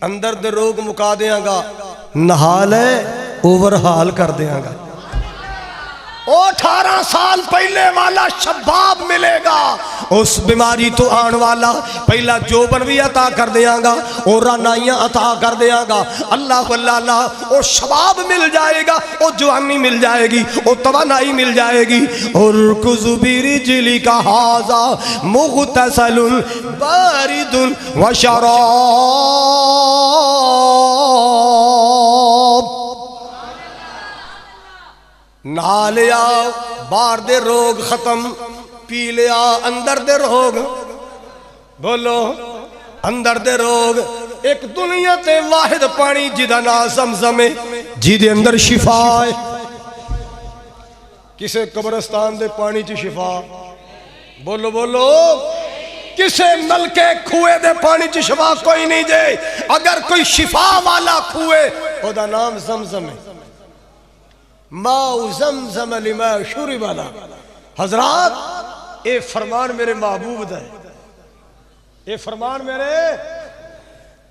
اندر دے روگ مکا دیاں گا، نہا لے اوور حال کر دیاں گا۔ او 18 سال پہلے والا شباب ملے گا، اس بیماری تو آن والا پہلا جوبن بھی عطا کر دیاں گا اور رانائیاں عطا کر دیاں گا۔ اللہ واللہ اللہ، او شباب مل جائے گا، او جوانی مل جائے گی، او توانائی مل جائے گی۔ اور کذو برجلی کا ہاذا مغتسل بارد وشراب، نہا لیا باہر دے روگ ختم، پی لیا اندر دے روگ، بولو اندر دے روگ۔ ایک دنیا تے واحد پانی جدا نام زمزم ہے، جی دے اندر شفا ہے۔ کسے قبرستان دے پانی چ شفا، بولو بولو، کسے نلکے کھوئے دے پانی چ شفا کوئی نہیں جے۔ اگر کوئی شفا والا کھوئے او دا نام زمزم ہے، ماء زمزم لما شرب له۔ حضرات اے فرمان میرے محبوب دا ہے، اے فرمان میرے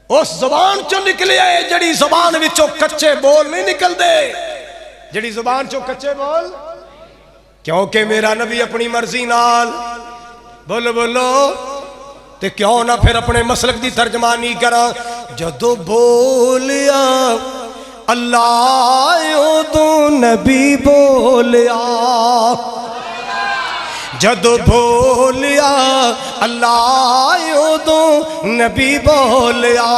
اس زبان چو نکلے آئے جڑی زبان وچوں کچے بول نہیں نکل دے، جڑی زبان چو کچے بول، کیونکہ میرا نبی اپنی مرضی نال، بولو بولو، تے کیوں نہ پھر اپنے مسلک دی ترجمانی کرا۔ جدو بولیا اللہ تو نبی بولیا، جدو بولیا اللہ تو نبی بولیا،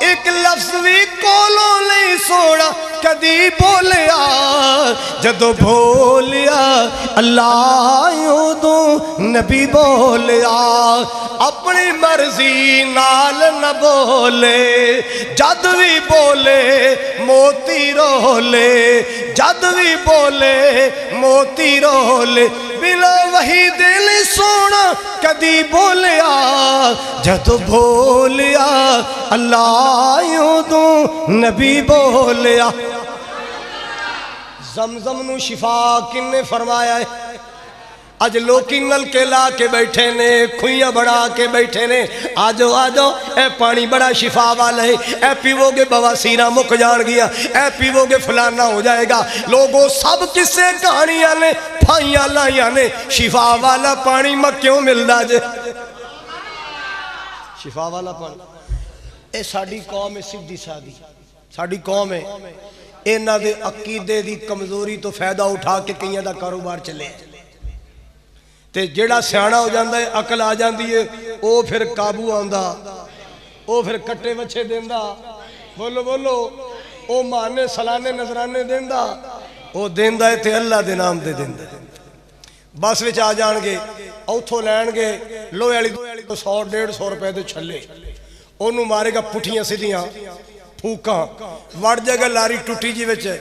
ایک لفظ بھی کولوں نہیں سوڑا کدی بولیا، جدو بولیا اللہ تو نبی بولیا۔ اپنی مرضی نال نہ بولے، جد بھی بولے موتی رولے، جد بھی بولے موتی رولے، بلا وہی دل سونا کدی بولیا، جد بولیا اللہ تو نبی بولیا۔ زمزم نو شفا کن نے فرمایا ہے؟ آج لوکی نل کے لا کے بیٹھے نے، کھوئیاں بڑھا کے بیٹھے نے، آجو آجو اے پانی بڑا شفا والا ہے، اے پیو گے بواسیرہ مک جان گیا، اے پیو گے فلانا ہو جائے گا۔ لوگوں سب کسے کہانیاں نے پھائیاں لائیاں نے، شفا والا پانی مکیوں ملدا جے، شفا والا پانی۔ اے ساڑی قوم ہے سیدھی سادھی، ساڑی قوم ہے اینا دے عقیدے دی کمزوری تو فائدہ اٹھا کے کئیاں دا کاروبار چلے، تے جیڑا سیانا ہو جاندہ ہے عقل آ جاندی ہے، او پھر قابو آندہ، او پھر کٹے وچھے دیندہ، بولو بولو، او مانے سلانے نظرانے دیندہ، او دیندہ ہے تے اللہ دے نام دے دیندہ۔ بس وچ آ جان گے، اوتھو لین گے، لوہے والی 100-150 روپے دے چھلے، انہوں مارے گا پٹھیاں سیدھیاں پھوکاں، وڑ جائے گا لاری ٹوٹی جی وچے،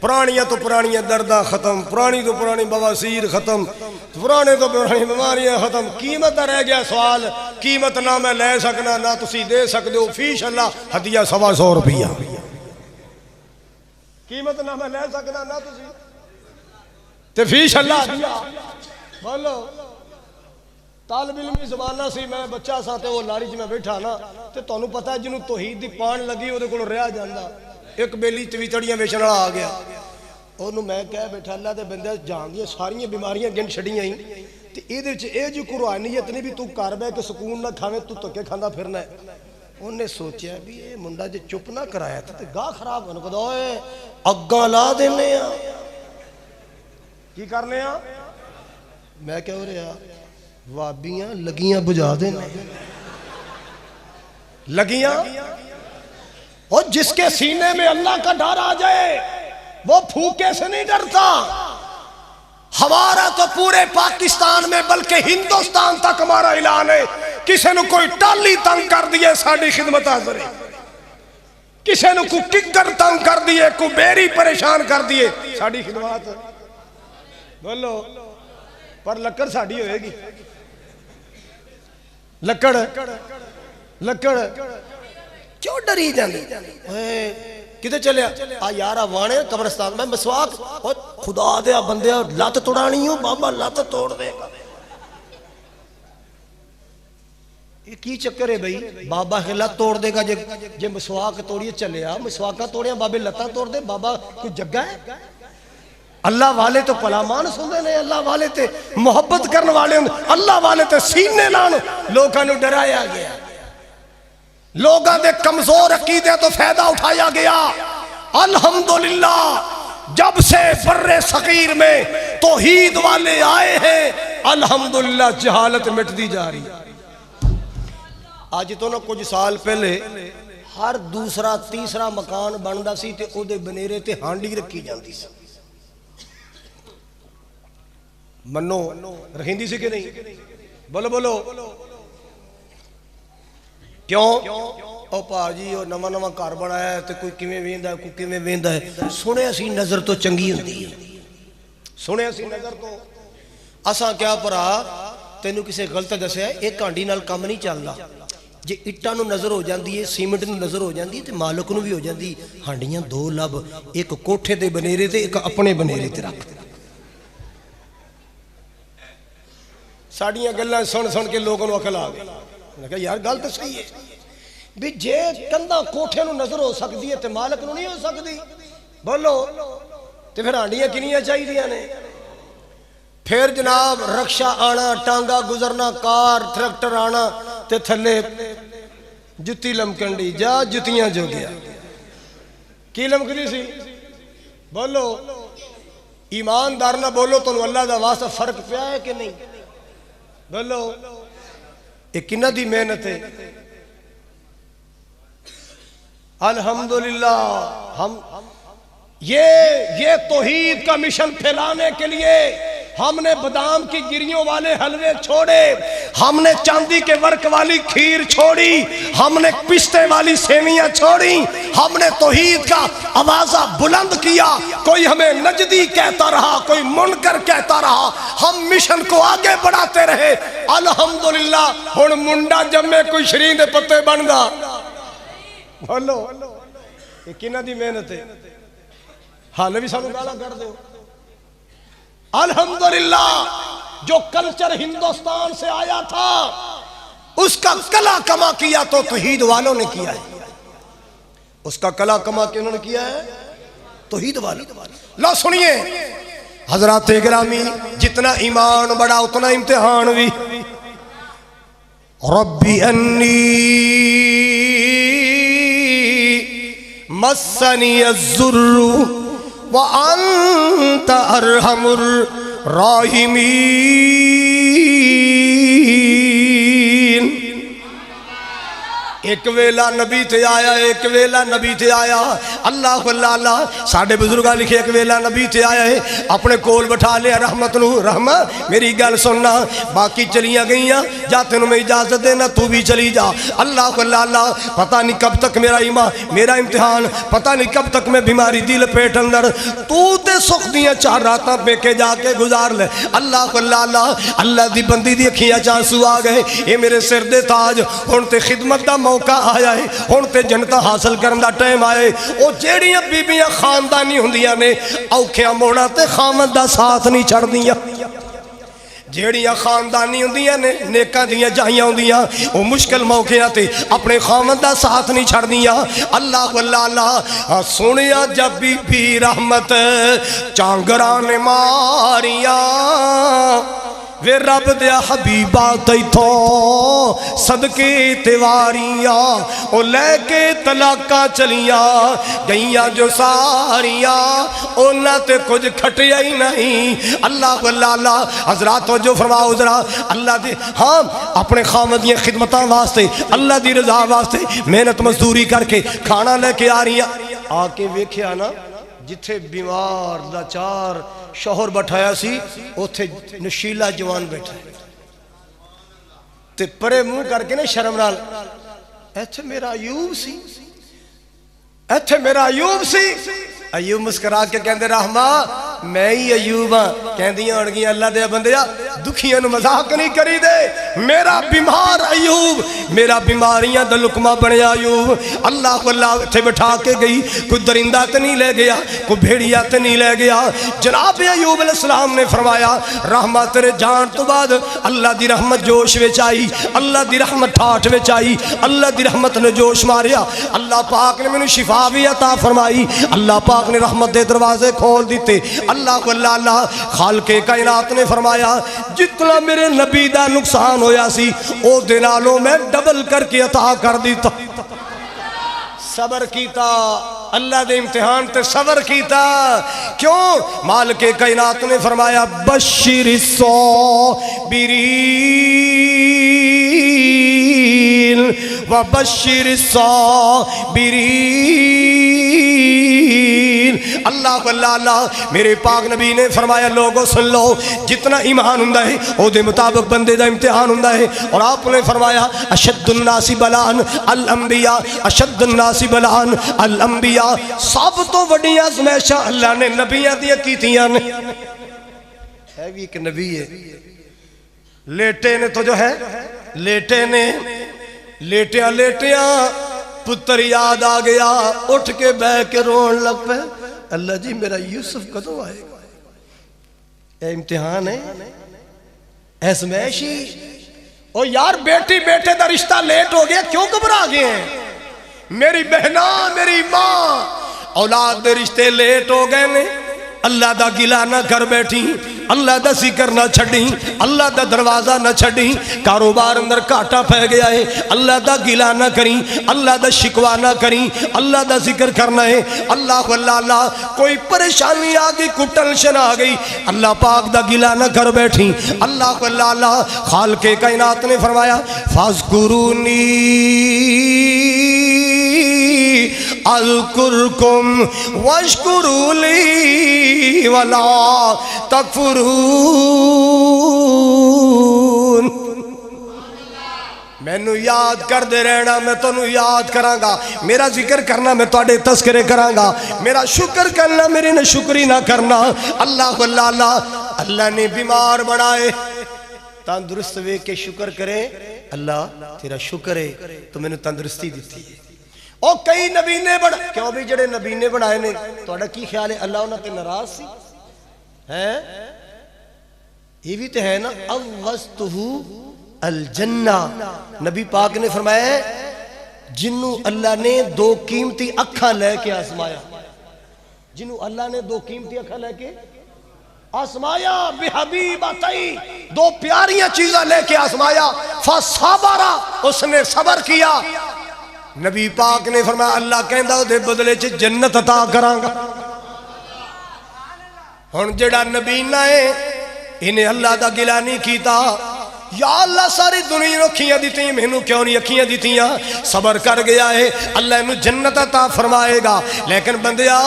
پرانیاں تو پرانیاں دردہ ختم، پرانی تو پرانی بواسیر ختم، پرانے تو پرانی بیماریاں ختم۔ قیمت رہ گیا سوال، قیمت نہ میں لے سکنا نہ تسی دے سکتے ہو، فیش اللہ ہدیہ 125 روپیہ، قیمت نہ میں لے سکنا نہ تسی تے فیش اللہ ہدیہ۔ بولو طالب علمی زمانہ سی، میں بچہ ساتھے وہ لاری جی میں بیٹھا نا، تے تو انہوں پتا ہے جنہوں توحید دی پان لگی وہ دے کلو رہا جاندہ، ایک بیلی چویچڑیاں بیچنا آ گیا، انہوں میں کہہ بیٹھا اللہ دے بندے جان دیا ساریاں بیماریاں گن چھڑیاں ہی، تے اے دے اے جو قرآنیت نہیں بھی تو کار بے کہ سکون نہ کھاوے تو تکے کھاندہ پھرنا ہے۔ انہوں نے سوچیا بھی اے منڈا جے چپ نہ کرایا تھا تے گاہ خراب ہونے کو دوئے اگاں لا دینے ہیں، کی کرنے ہیں؟ میں کہہ رہے ہیں وابیاں لگیاں بجا دینے، لگیاں، اور جس کے سینے میں اللہ کا ڈر آ جائے وہ پھوکے سے نہیں ڈرتا۔ ہمارا تو پورے پاکستان میں بلکہ ہندوستان تک ہمارا اعلان ہے، کسی نے کوئی ٹالی تنگ کر دیے ساڑی خدمت حاضر ہے، کسی نے کوئی ککر تنگ کر دیے، کوئی بیری پریشان کر دیے، ساڑی خدمات بولو، پر لکڑ ساڑی ہوئے گی، لکڑ لکڑ کیوں ڈری جاندی؟ کدھے چلے آ یارا وانے قبرستان میں مسواک، خدا دیا بندے لات توڑانی ہوں، بابا لات توڑ دے گا۔ یہ کی چکر ہے بھائی؟ بابا لت توڑ دے گا جے مسواک توڑیے چلیا مسواکاں توڑیاں بابے لتاں توڑ دے بابا کوئی جگہ ہے؟ اللہ والے تو پلامان سننے نے اللہ والے تے محبت کرنے والے اللہ والے تے سینے لان لوگاں نو ڈرایا گیا لوگاں دے کمزور عقیدے تو فائدہ اٹھایا گیا الحمدللہ جب سے بر صغیر میں توحید والے آئے ہیں الحمدللہ جہالت مٹتی جا رہی ہے آج تو نہ کچھ سال پہلے ہر دوسرا تیسرا مکان بندا سی تے او دے بنیرے تے ہانڈی رکھی جاندی سی منو رکھیندی سی کہ نہیں بولو بولو کیوں او پاجی او نواں نواں گھر بنایا ہے تے کوئی کیویں ویندا ہے کوئی کیویں ویندا ہے سنیا سی نظر تو چنگی ہوندی ہے سنیا سی نظر تو اساں کیا پرا تینوں کسے غلط دسیا ایک ہانڈی نال کم نہیں چلدا جے اٹاں نو نظر ہو جاندی ہے سیمنٹ نو نظر ہو جاندی ہے تے مالک نو بھی ہو جاندی ہانڈیاں دو لب ایک کوٹھے دے بنیرے تے ایک اپنے بنیرے تے رکھ ساڑیاں گلاں سن سن کے لوگوں نو عقل آ گئی میں کہا یار گل تو صحیح ہے بھی جے کندھا کوٹھے نو نظر ہو سکتی ہے تے مالک نو نہیں ہو سکتی بولو تے پھر ہانڈیاں کنیاں چاہیے نے پھر جناب رکشہ آنا ٹانگا گزرنا کار ٹریکٹر آنا تے تھلے جتی لمکنڈی جا جتیاں جو گیا کی لمکدی سی بولو ایماندار نہ بولو تو اللہ دا واسطہ فرق پیا ہے کہ نہیں بولو یہ کنہ دی محنت ہے الحمدللہ ہم یہ توحید کا مشن پھیلانے کے لیے ہم نے بادام کی گریوں والے حلوے چھوڑے ہم نے چاندی کے ورک والی کھیر چھوڑی ہم نے پستے والی سیویاں چھوڑی ہم نے توحید کا آوازہ بلند کیا کوئی ہمیں نجدی کہتا رہا کوئی منکر کہتا رہا ہم مشن کو آگے بڑھاتے رہے الحمدللہ ہن منڈا جمے کوئی شرین دے پتے بن گا بولو یہ کنہ دی محنت ہے حال بھی سانو گالا کر دو الحمدللہ جو کلچر ہندوستان سے آیا تھا اس کا کلا کما کیا تو توحید والوں نے کیا ہے اس کا کلا کما کے انہوں نے کیا ہے توحید والوں لو سنیے حضرات گرامی جتنا ایمان بڑا اتنا امتحان بھی ربی انی مسنی الضر وَأَنْتَ أَرْحَمُ الرَّاحِمِينَ ایک ویلا نبی تھے آیا ایک ویلا نبی تھے آیا اللہ اللہ ساڑھے بزرگاں لکھے ایک ویلا نبی تھے آیا ہے اپنے کول بٹھا لیا رحمت نو رحمت میری گل سننا باقی چلیاں گئیاں جاتے نو میں اجازت دینا تو بھی چلی جا اللہ اللہ پتہ نہیں کب تک میرا ایمان میرا امتحان پتہ نہیں کب تک میں بیماری دل پیٹ اندر تو تے سخ دیاں 4 راتاں پہ کے جا کے گزار لے اللہ اللہ دی بندی دی اکھیاں چانسو آ گئے اے میرے سر دے تاج ہن تے خدمت دا موقع آیا ہے ہن تے جنت حاصل کرن دا ٹائم آئے او جیڑیاں بیبیاں خاندانی ہوندیاں نے اوکھیاں موڑا تے خامد دا ساتھ نہیں چھڑ دیاں جیڑیاں خاندانی ہوندیاں نے نیکاں دیاں جائیاں ہوندیاں او مشکل موقعہ تے اپنے خامد دا ساتھ نہیں چھڑ دیاں اللہ اللہ سنیا جب بھی رحمت چانگران ماریاں وے رب دیا حبیبہ تیتھو صدقے تیواریاں او لے کے طلاقہ چلیاں گئیاں جو ساریاں او نہ تے کچھ کھٹیا ہی نہیں اللہ اللہ حضرات توجہ فرماؤ ذرا اللہ دے ہاں اپنے خامدیاں خدمتاں واسطے اللہ دی رضا واسطے محنت مزدوری کر کے کھانا لے کے آ رہی ہیں آ کے ویکھیا نا جتھے بیمار لاچار شوہر بٹھایا سی اوتھے نشیلا جوان بیٹھا تے پرے منہ کر کے نے شرم نال ایتھے میرا ایوب سی ایتھے میرا ایوب سی ایوب مسکرا کے کہندے رحمہ میں ہی ایوب ہاں کہندیاں ہن گیاں اللہ دے بندیا دکھیاں نو مذاق نہیں کری دے میرا بیمار ایوب میرا بیماریاں دا لقمہ بنیا ایوب اللہ واللہ تھے بٹھا کے گئی کوئی درندہ تے نہیں لے گیا کوئی بھیڑیا تے نہیں لے گیا جناب ایوب علیہ السلام نے فرمایا رحمت تیرے جان تو بعد اللہ دی رحمت جوش وچ آئی اللہ دی رحمت ٹھاٹھ وچ آئی اللہ دی رحمت نے جوش ماریا اللہ پاک نے مینوں شفا بھی عطا فرمائی اللہ پاک نے رحمت دے دروازے کھول دیتے اللہ واللہ اللہ خالق کائنات نے فرمایا جتنا میرے نبی دا نقصان ہویا سی او دے نالوں میں ڈبل کر کے عطا کر دیتا صبر کیتا اللہ دے امتحان تے صبر کیتا کیوں مالک کائنات نے فرمایا بشر الصابرین وبشر الصابرین اللہ واللہ اللہ میرے پاک نبی نے فرمایا لوگوں سن لو جتنا ایمان ہوندا ہے او دے مطابق بندے دا امتحان ہوندا ہے اور آپ نے فرمایا اشد الناس بلاء الانبیاء اشد الناس بلاء الانبیاء سب تو وڈیاں آزمائشاں اللہ نے نبیاں دیا کیتیاں نے ہے بھی ایک نبی ہے لیٹے نے تو جو ہے لیٹے نے لیٹیاں لیٹیاں پتر یاد آ گیا اٹھ کے بہ کے رون لگ پہ اللہ جی میرا یوسف کدوں آئے گا اے امتحان ہے آزمائشی او یار بیٹی بیٹے دا رشتہ لیٹ ہو گیا کیوں گھبرا گئے ہیں میری بہنا میری ماں اولاد دے رشتے لیٹ ہو گئے نے اللہ دا گلہ نہ کر بیٹھی اللہ دا ذکر نہ چھڑی اللہ دا دروازہ نہ چھڑی کاروبار اندر کاٹا پہ گیا ہے اللہ دا گلہ نہ کریں اللہ دا شکوہ نہ کریں اللہ دا ذکر کرنا ہے اللہ واللہ اللہ کوئی پریشانی آگئی کوئی ٹینشن آگئی اللہ پاک دا گلہ نہ کر بیٹھی اللہ واللہ اللہ خالق کائنات نے فرمایا فاذکرونی اذکرکم واشکروا لی ولا تکفرون میں نو یاد کر دے رہنا میں تو نو یاد کراں گا میرا ذکر کرنا میں توڑے تذکرے کراں گا میرا شکر کرنا میری نے شکری نہ کرنا اللہ واللہ اللہ اللہ نے بیمار بنائے تندرست وے کے شکر کرے اللہ تیرا شکر ہے تو میں نے تندرستی دیتی ہے او کئی نبی نے بڑھا کیوں بھی جڑے نبی نے بڑھائے نے توڑا کی خیال ہے اللہ انہاں تے ناراض سی ہے یہ بھی تو ہے نا اوغستہو الجنہ نبی پاک نے فرمایا ہے جنہوں اللہ نے دو قیمتی اکھا لے کے آزمایا جنہوں اللہ نے دو قیمتی اکھا لے کے آزمایا بحبیبتئی دو پیاریاں چیزیں لے کے آزمایا فصبرا اس نے صبر کیا نبی پاک نے فرمایا اللہ کہندہ دے بدلے چھ جنت عطا کراں گا ہن جڑا نبی نہ ہے انہیں اللہ دا گلہ نہیں کیتا یا اللہ ساری دنیا نو کھیاں دیتی ہیں مہنو کیوں نہیں اکھیاں دیتی ہیں صبر کر گیا ہے اللہ انہوں جنت عطا فرمائے گا لیکن بندیا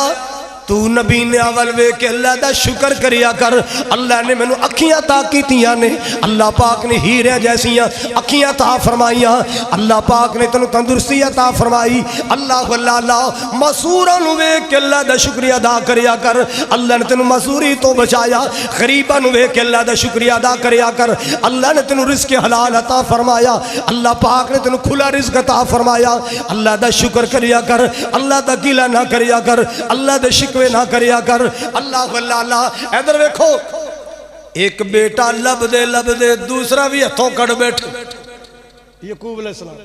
تو نبی نے اول وے کہ اللہ دا شکر کریا کر اللہ نے میں نے اکھیاں تا کیتیاں نے اللہ پاک نے ہیرے جیسیاں اکھیاں تا فرمائیاں اللہ پاک نے تنو تندرستی عطا فرمائی اللہ واللہ اللہ مسورن وے کہ اللہ دا شکریہ ادا کریا کر اللہ نے تنو مسوری تو بچایا غریبن وے کہ اللہ دا شکریہ ادا کریا کر اللہ نے تنو رزق حلال عطا فرمایا اللہ پاک نے تنو کھلا رزق عطا فرمایا اللہ دا شکر کریا کر اللہ دا گلہ نہ کریا کر اللہ دا شکریہ نہ کریا کر اللہ واللہ اللہ ادھر ویکھو ایک بیٹا لب دے دوسرا بھی ہتھوں کڑ بیٹھ یعقوب علیہ السلام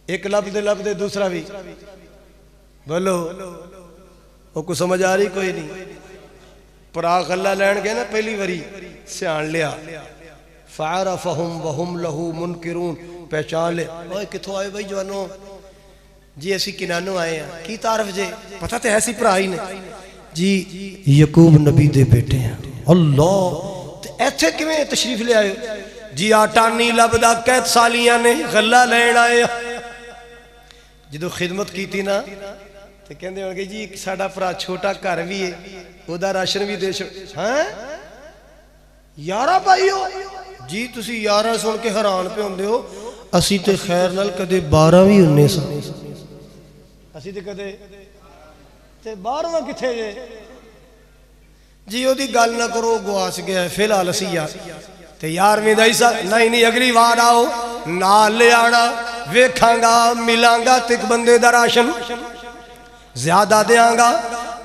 ایک لب دے دوسرا بھی بولو وہ کو سمجھ آ رہی کوئی نہیں پراغ اللہ لین گئے نا پہلی وری سیان لیا فعرفہم وہم لہو منکرون پہچان لے اوہ کتھوں آئے بھائی جوانوں جی ایسی کنانوں آئے ہیں کی تعرف جے پتہ تے ایسی پرائی نے جی یعقوب نبی دے بیٹے ہیں اللہ ایتھے کیویں تشریف لے آئے جی آٹانی لبدا قید سالیاں نے غلہ لین آئے جدو خدمت کی تھی نا تو کہندے ہوں گے جی ساڑا پرا چھوٹا گھر بھی ہے وہ دا راشن بھی دے چھو ہاں یارہ بھائی ہو جی تسی یارہ سن کے حران پہ ہوں دے ہو اسی تے خیر نال کدے 12 بھی اننے سا اسی تے کدے تے 12واں کتھے جے جی او دی گل نہ کرو گواس گیا ہے فی الحال اسی تے 11ویں دا حصہ نہیں اگلی وار آؤ نال لے آنا ویکھاں گا ملاں گا تے ایک بندے دا راشن زیادہ دیاں گا.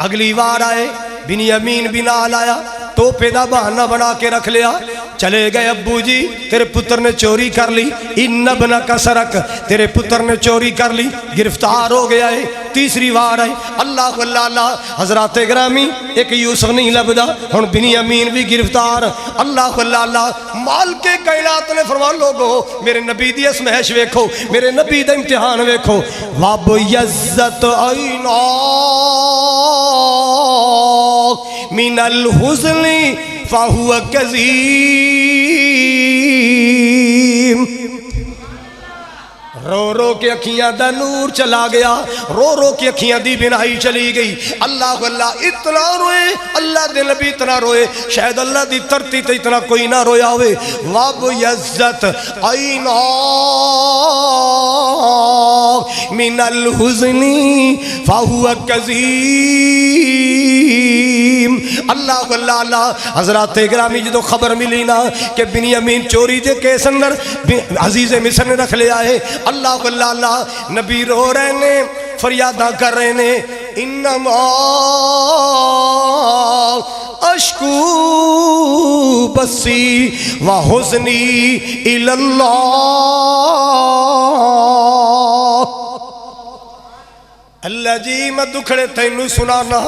اگلی وار آئے بنیامین بھی نال آیا ٹوپے دا بہانہ بنا کے رکھ لیا. چلے گئے ابو جی تیرے پتر نے چوری کر لی. ان ابنک سرق تیرے پتر نے چوری کر لی گرفتار ہو گیا ہے. تیسری وار آئے اللہ اللہ اللہ حضرات گرامی ایک یوسف نہیں لبدا ہن بنیامین بھی گرفتار. اللہ اللہ اللہ مال کے کائنات نے فرمان لوگو میرے نبی دی اسمہش ویکھو میرے نبی دا امتحان ویکھو. واب یزت عینا من الحزن فہو کظیم. رو رو کے اکھیاں دا نور چلا گیا رو رو کے اکھیاں دی بنائی چلی گئی. اللہ اللہ اتنا روئے اللہ دے نبی اتنا روئے شاید اللہ دی ترتی تے اتنا کوئی نہ رویا ہوئے. واب یزت عینا من الحزن فہو کظیم. اللہ اللہ اللہ حضرات گرامی جدو خبر ملی نا کہ بنیامین چوری دے کیس اندر عزیز مصر نے رکھ لیا ہے. اللہ اللہ اللہ نبی رو رہے نے فریاداں کر رہے نے انما اشکو بسی و حزنی الاللہ. اللہ جی میں دکھڑے تینوں سنانا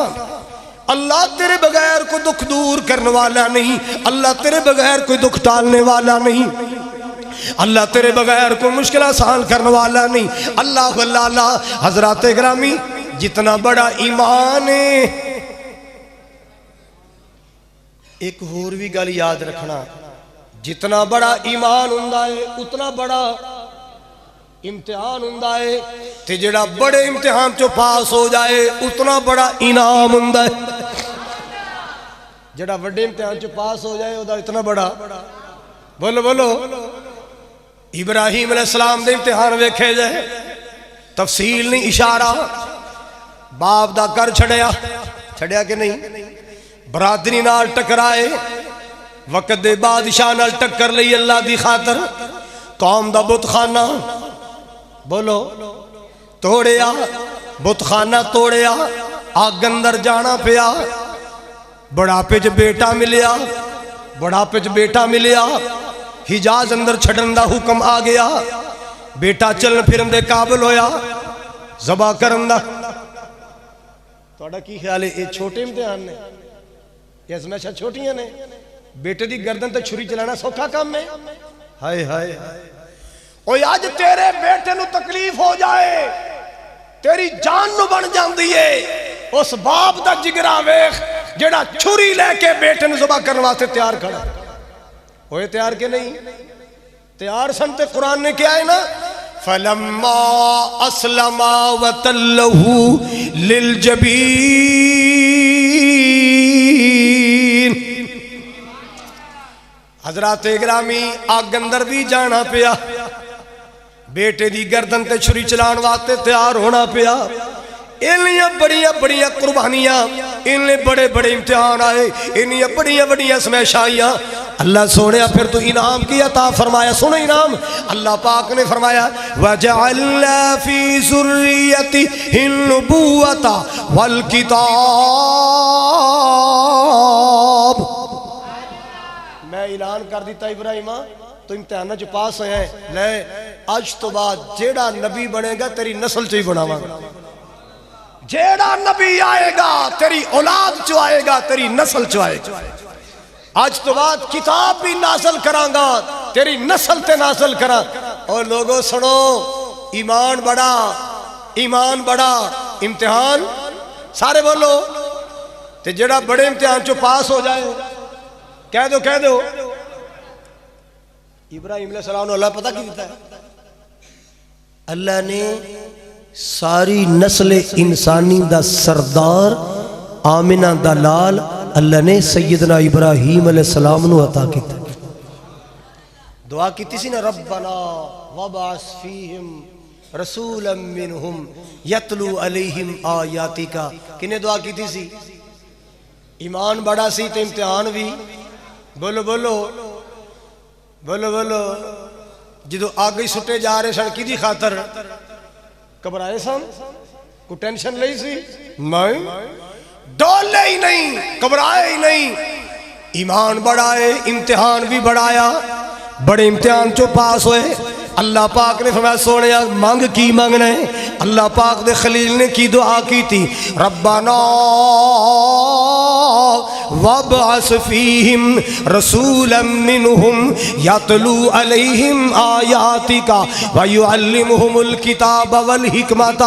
اللہ تیرے بغیر کوئی دکھ دور کرنے والا نہیں اللہ تیرے بغیر کوئی دکھ ٹالنے والا نہیں اللہ تیرے بغیر کوئی مشکل آسان کرنے والا نہیں. اللہ اللہ اللہ حضرات گرامی جتنا بڑا ایمان ہے ایک اور بھی گل یاد رکھنا جتنا بڑا ایمان ہوندا ہے اتنا بڑا امتحان ہوندا ہے تے جڑا بڑے امتحان چو پاس ہو جائے اتنا بڑا انعام ہوندا ہے. جڑا بڑے امتحان چو پاس ہو جائے وہ اتنا بڑا بولو بولو. ابراہیم علیہ السلام دے امتحان ویکھے جائے تفصیل نہیں اشارہ باپ دا کر چھڑیا کہ نہیں برادری نال ٹکرائے وقت دے بادشاہ نال ٹکر لئی اللہ دی خاطر قوم دا بت خانہ بولو توڑیا بت خانہ توڑیا آگ اندر جانا پیا. بڑھاپے چ بیٹا ملیا حجاز اندر چھڑن دا حکم آ گیا بیٹا چلن پھرن دے قابل ہویا ذبح کرن دا. تہاڈا کی خیال ہے یہ چھوٹے امتحان نے یہ ازمائشاں چھوٹیاں نے بیٹے دی گردن تے چھری چلانا سوکھا کام ہے. ہائے ہائے اوہ آج تیرے بیٹے نو تکلیف ہو جائے تیری جان نو بن جاندی ہے اس باپ دا جگرا ویکھ جڑا چھری لے کے بیٹے نو ذبح کرنے واسطے تیار کھڑا ہوئے تیار کے نہیں تیار سنتے قرآن نے کیا ہے نا فَلَمَّا أَسْلَمَا وَتَلَّهُ لِلْجَبِينَ. حضرات گرامی آگ اندر بھی جانا پیا بیٹے دی گردن تے چھری چلان واسطے تیار ہونا پیا. انہیاں بڑیاں قربانیاں انہیں بڑے امتحان آئے انہیں بڑیاں سمیشائیاں. اللہ سوڑیا پھر تو انعام کی عطا فرمایا. سنو انعام اللہ پاک نے فرمایا وَجَعَلْنَا فِي ذُرِّيَّتِهِ النُّبُوَّةَ وَالْكِتَابِ. میں اعلان کر دیتا ابراہیمہ تو امتحانہ جو پاس ہوئے ہیں لے آج تو بعد جیڑا نبی بنے گا تیری نسل چاہی بناواں گا جیڑا نبی آئے گا تیری اولاد چو آئے گا تیری نسل چو آئے گا. آج تو بعد کتاب بھی نازل کران گا تیری نسل تے نازل کران. اور لوگوں سنو ایمان بڑا امتحان سارے بولو تے جڑا بڑے امتحان چو پاس ہو جائے کہہ دو ابراہیم علیہ السلام نے اللہ پتہ کی دیتا ہے اللہ نے ساری نسل انسانی دا سردار آمنہ دا لال اللہ نے سیدنا ابراہیم علیہ السلام نو عطا کیتا. دعا کی تیسی نا ربنا وبعث فیہم رسولا منہم یتلو علیہم آیاتی کا کنے دعا کی تیسی ایمان بڑا سی تے امتحان بھی بولو بولو بولو جدو آگئی سٹے جا رہے سن کی دی خاطر گھبرائے سن کوئی ٹینشن لئی سی نہیں ڈولے ہی نہیں گھبرائے ہی نہیں ایمان بڑھائے امتحان بھی بڑھایا بڑے امتحان چو پاس ہوئے اللہ پاک نے فرمایا سونے مانگ کی مانگنا ہے اللہ پاک دے خلیل نے کی دعا کی تھی ربنا وابعث فیہم رسولا منہم یتلو علیہم آیاتک ویعلمہم الکتاب والحکمت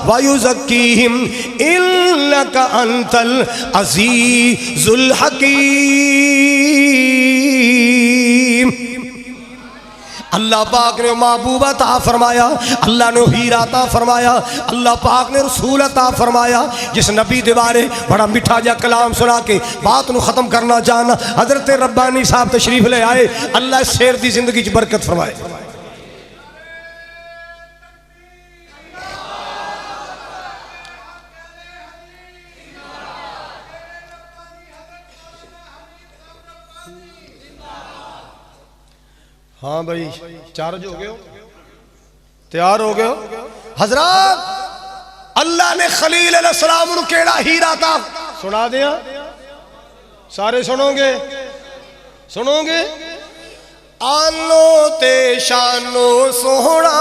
ویزکیہم انک انت العزیز الحکیم اللہ پاک نے محبوب عطا فرمایا اللہ نے ہیرا عطا فرمایا اللہ پاک نے رسول عطا فرمایا جس نبی دیوارے بڑا میٹھا جا کلام سنا کے بات نو ختم کرنا چاہنا حضرت ربانی صاحب تشریف لے آئے اللہ اس شیر دی زندگی چ برکت فرمائے ہاں بھائی چارج ہو گئے ہو تیار ہو گئے ہو حضرات اللہ نے خلیل علیہ السلام انہوں کیڑا ہیرا تھا سنا دیا سارے سنو گے آنو تے شانو سونا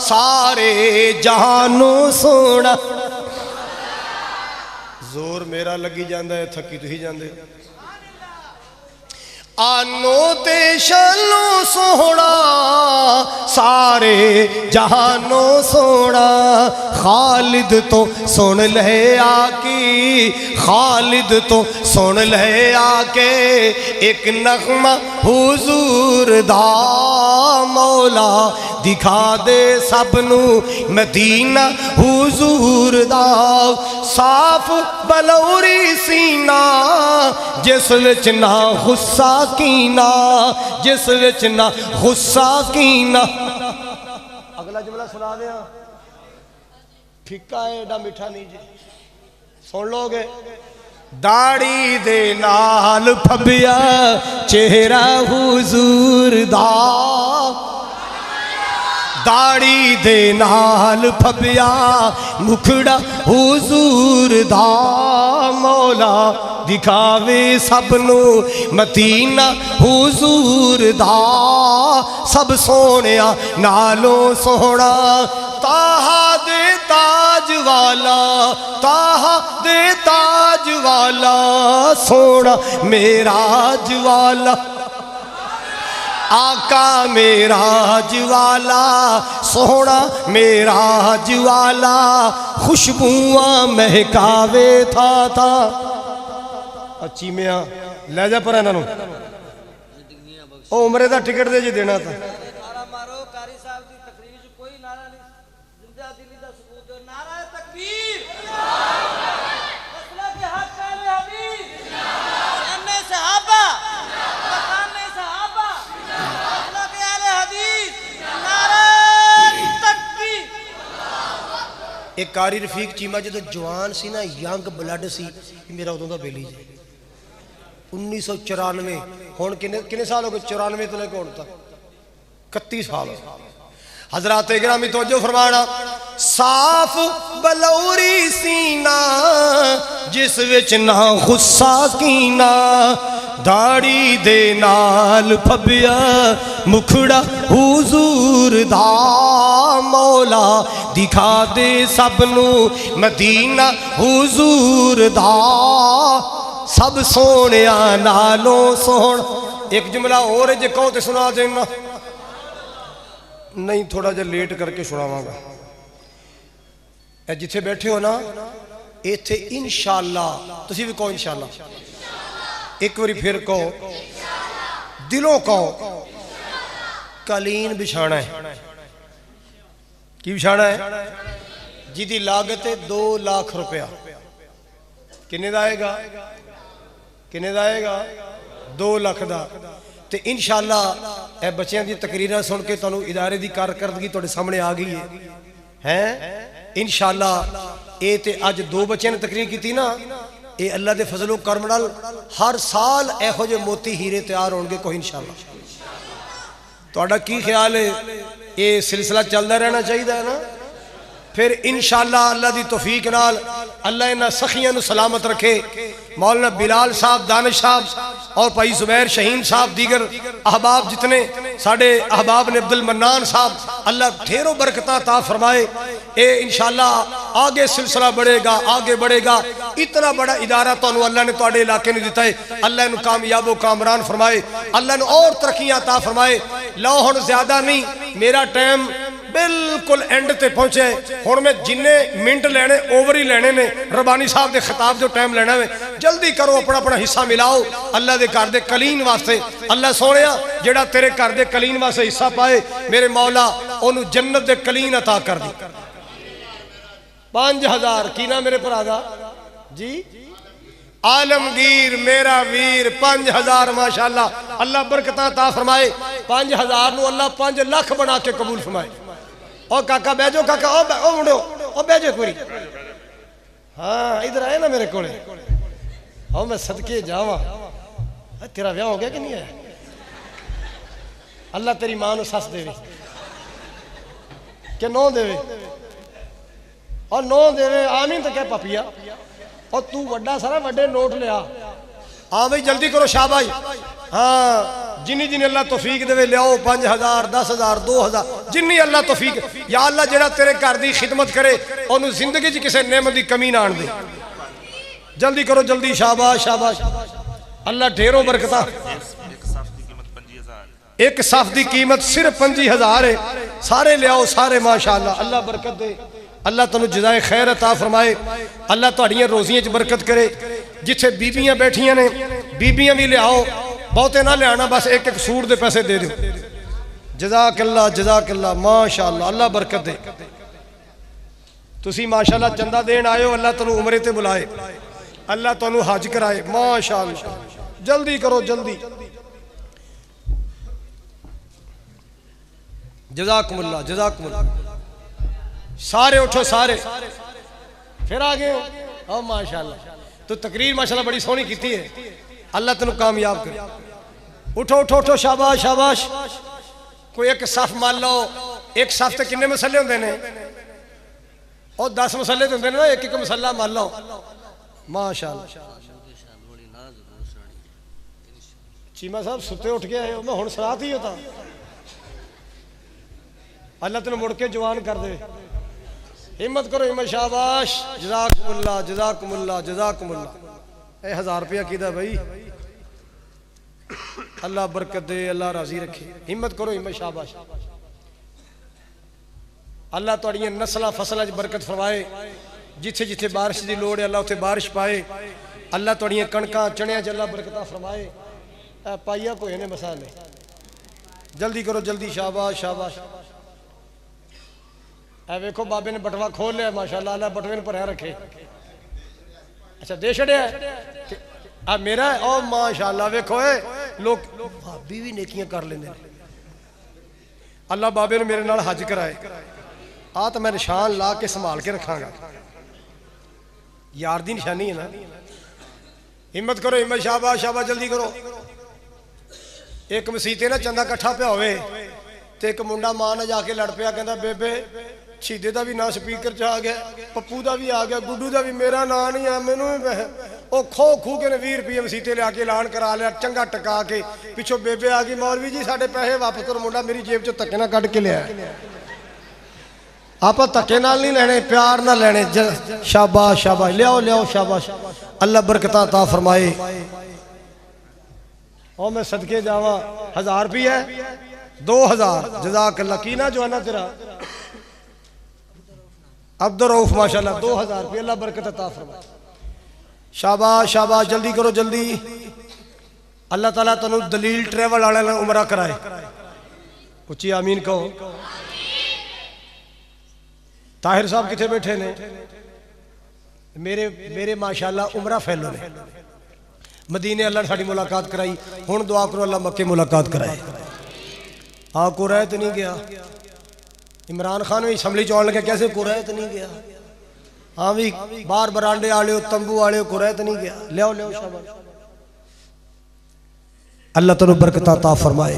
سارے جہانو سونا زور میرا لگی جاندہ ہے تھکی تو ہی جاندے آنو تے شانو سونا سارے جہانو سونا خالد تو سن لے آکی خالد تو سن لے آکے ایک نغمہ حضور دا مولا دکھا دے سبنو مدینہ حضور دا صاف بلوری سینہ جس وچ نہ غصہ کینا جس وچ نہ غصہ کینا اگلا جملہ سنا دیا پھکا ہے ایڈا میٹھا نہیں جی سن لو گے داڑھی دے نال پھبیا چہرہ حضور دا داڑھی دے نال پھبیا مکھڑا حضور دا مولا دکھاوے سبنو مدینہ حضور دا سب سونیا نالوں سونا تاہا دے تاج والا تاہا دے تاج والا سونا میراج والا آقا میراج والا سونا میراج والا خوشبوواں مہکاوے تھا اچھی میاں لے جا پر انہوں او عمرے دا ٹکٹ دے جی دینا تھا نعرہ مارو قاری صاحب دی تقریر جو کوئی نعرہ نہیں زندہ دلی دا ثبوت جو نعرہ تکبیر مسئلہ کے حق پہلے حبیب اہم صحابہ مقام صحابہ مسئلہ کے اہل حدیث نعرہ تکبیر ایک قاری رفیق چیمہ جدو جوان سی نا ینگ بلڈ سی میرا ادھوں دا بیلی جائے 1994 ہون کنے سال ہو گئے 94 تو لے کے ہوتا 31 سال حضرات گرامی توجہ فرمانا صاف بلوری سینہ جس وچ نہ غصہ کینا داڑھی دے نال پھبیا مکھڑا حضور دا مولا دکھا دے سبنو مدینہ حضور دا سب سونیا نالوں سون ایک جملہ اور ہے جے کہو تے سنا دینا نہیں تھوڑا جا لیٹ کر کے سنا مانگا اے جتھے بیٹھے ہو نا ایتھے انشاءاللہ تسی بھی کہو انشاءاللہ ایک وری پھر کہو دلوں کہو قالین بچھانا ہے کی بچھانا ہے جی دی لاگت ہے 2 لاکھ روپیہ کنے دا آئے گا کنے دا آئے گا 2 لاکھ دا تے انشاءاللہ اے بچیاں دی تقریرہ سن کے تانوں ادارے دی کارکردگی توڑے سامنے آگئی ہے انشاءاللہ اے تے آج 2 بچیاں نے تقریر کی تھی نا اے اللہ دے فضل و کرم نال ہر سال اے ہو جو موتی ہیرے تیار ہونگے کوئی انشاءاللہ تہاڈا کی خیال ہے یہ سلسلہ چلتا رہنا چاہیے نا؟ پھر انشاءاللہ اللہ دی توفیق نال اللہ انہاں سخیاں نو سلامت رکھے. مولانا بلال صاحب دانش صاحب اور بھائی زبیر شہین صاحب دیگر احباب جتنے ساڑھے احباب نے عبد المنان صاحب اللہ ڈھیروں برکتاں عطا فرمائے. اے انشاءاللہ آگے سلسلہ بڑھے گا آگے بڑھے گا. اتنا بڑا ادارہ تو اللہ نے تواڈے علاقے نے دیتا ہے. اللہ انہوں کامیاب و کامران فرمائے. اللہ نے اور ترقیاں عطا فرمائے. لو ہن زیادہ نہیں میرا ٹائم بالکل اینڈ تے پہنچے ہن میں جننے منٹ لینے اوور ہی لینے نے. ربانی صاحب دے خطاب جو ٹائم لینا ہے جلدی کرو اپنا اپنا حصہ ملاؤ اللہ دے گھر دے کلین واسطے. اللہ سونیا جیڑا تیرے گھر دے کلین واسطے حصہ پائے میرے مولا اونوں جنت دے کلین عطا کر دی. 5000 کی نا میرے پرادہ جی عالمگیر میرا ویر 5000 ماشاءاللہ اللہ برکتاں عطا فرمائے. 5000 نو اللہ 5 لاکھ بنا کے قبول فرمائے. او کاکا بیجو کاکا او منڈو او بیجو کوئی ہاں ادھر آئے نا میرے کولے. او میں صدقے جاواں تیرا بیاہ ہو گیا کہ نہیں ہے؟ اللہ تیری ماں نو سس دے کہ نو دے اور نو دے آمین تو کہہ پاپیا اور تو وڈا سارا وڈے نوٹ لیا. ہاں بھائی جلدی کرو شاباش. ہاں جنی جنی اللہ توفیق دے لیاؤ 5000 10000 2000 جنی اللہ توفیق. یا اللہ جڑا تیرے گھر دی خدمت کرے انہوں زندگی جی کسے نعمت دی کمی نہ آن دے. جلدی کرو جلدی شاباش شاباش. اللہ ڈھیروں برکتہ. ایک صاف دی قیمت صرف 5000 ہے. سارے لیاؤ سارے ماشاءاللہ اللہ برکت دے. اللہ تنو جزائے خیر عطا فرمائے. اللہ تہاڈیاں روزیاں چ برکت کرے. جتھے بیبیاں بیٹھیاں نے بیبیاں بھی لے آؤ بہتے نہ لے آنا بس ایک ایک سوٹ دے پیسے دے دو. جزاک اللہ ماشاءاللہ اللہ برکت دے. تسی ماشاءاللہ چندہ دین آئے ہو اللہ تنو عمرے تے بلائے اللہ تنو حج کرائے ماشاءاللہ. جلدی کرو جلدی. جزاکم اللہ. سارے اٹھو سارے پھر آگے ہو ماشاءاللہ. تو تقریر ماشاءاللہ بڑی سونی کیتی ہے. اللہ تنو کامیاب کرے. اٹھو اٹھو اٹھو شاباش شاباش. کوئی ایک صف مان لو. ایک صف تے کنے مسئلے ہوندے نے اور 10 مسئلے ہوندے نے نا ایک ایک مسئلہ مان لو ماشاءاللہ. چیمہ صاحب ستے اٹھ گیا ہے میں ہن سرات ہی ہوتا. اللہ تنو مڑ کے جوان کر دے. ہمت کرو ہمت شاباش. جزاکم اللہ. اے 1000 روپیہ کیدا بھائی اللہ برکت دے اللہ راضی رکھے. ہمت کرو ہمت شاباش. اللہ تہاڈیاں نسلاں فصلاں وچ برکت فرمائے. جتھے جتھے بارش دی لوڑ ہے اللہ اتھے بارش پائے. اللہ تہاڈیاں کنکاں چنیاں وچ اللہ برکتاں فرمائے. اے پائیا کوئی نے مسالے. جلدی کرو جلدی شاباش شاباش. اے ویکھو بابے نے بٹوا کھول لیا ماشاءاللہ اللہ بٹوے نے بھریا رکھے. اچھا دے چھڑیا اب میرا ہے او ماشاءاللہ. ویکھو اے لوگ بھابی بھی نیکیاں کر لیندے. اللہ بابے نے میرے نال حج کرائے. آ تو میں نشان لا کے سنبھال کے رکھاں گا. یار دی نشانی ہے نا. ہمت کرو ہمت شاباش شاباش. جلدی کرو. ایک مسیتے نا چندہ کٹھا پہ ہوئے تے ایک منڈا ماں نے جا کے لڑ پیا کہندا بے شیدے دا بھی نا سپیکر چ آ گیا پپو دا بھی آ گیا گڈو دا بھی میرا نا نہیں ہے مینوں او کھو کے نے 20 روپے مسیتے لیا کے اعلان کرا لیا چنگا ٹکا کے. پچھو بے آ گئی مولوی جی ساڈے پیسے واپس کرو. منڈا میری جیب چ تکے نہ کڈ کے لیا. آپ تکے نال نہیں لینے پیار نہ لینے. شاباش شاباش. لیاؤ شاباش. اللہ برکتاں عطا فرمائے. او میں صدقے جاواں 1000 روپیہ 2000. جزاک اللہ. کی نا جو ہے نا تیرا عبدالرؤف ماشاءاللہ 2000 روپیہ اللہ برکت عطا فرمائے. شاباش شاباش. جلدی کرو جلدی. اللہ تعالیٰ تنو دلیل ٹریول والے عمرہ کرائے. اچھی آمین کہو. طاہر صاحب کتھے بیٹھے نے میرے ماشاءاللہ عمرہ فیلو نے. مدینے اللہ نے ساڑی ملاقات کرائی. ہون دعا کرو اللہ مکے ملاقات کرائے. کو رہے تو نہیں گیا. عمران خان میں اسمبلی چوڑ لگا کیسے کو رہے تو نہیں گیا. ہاں بھی بار برانڈے آلے ہو تنبو آلے ہو کو رہے تو نہیں گیا. لیاؤ شاباش. اللہ تعالیٰ برکت عطا فرمائے.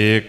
1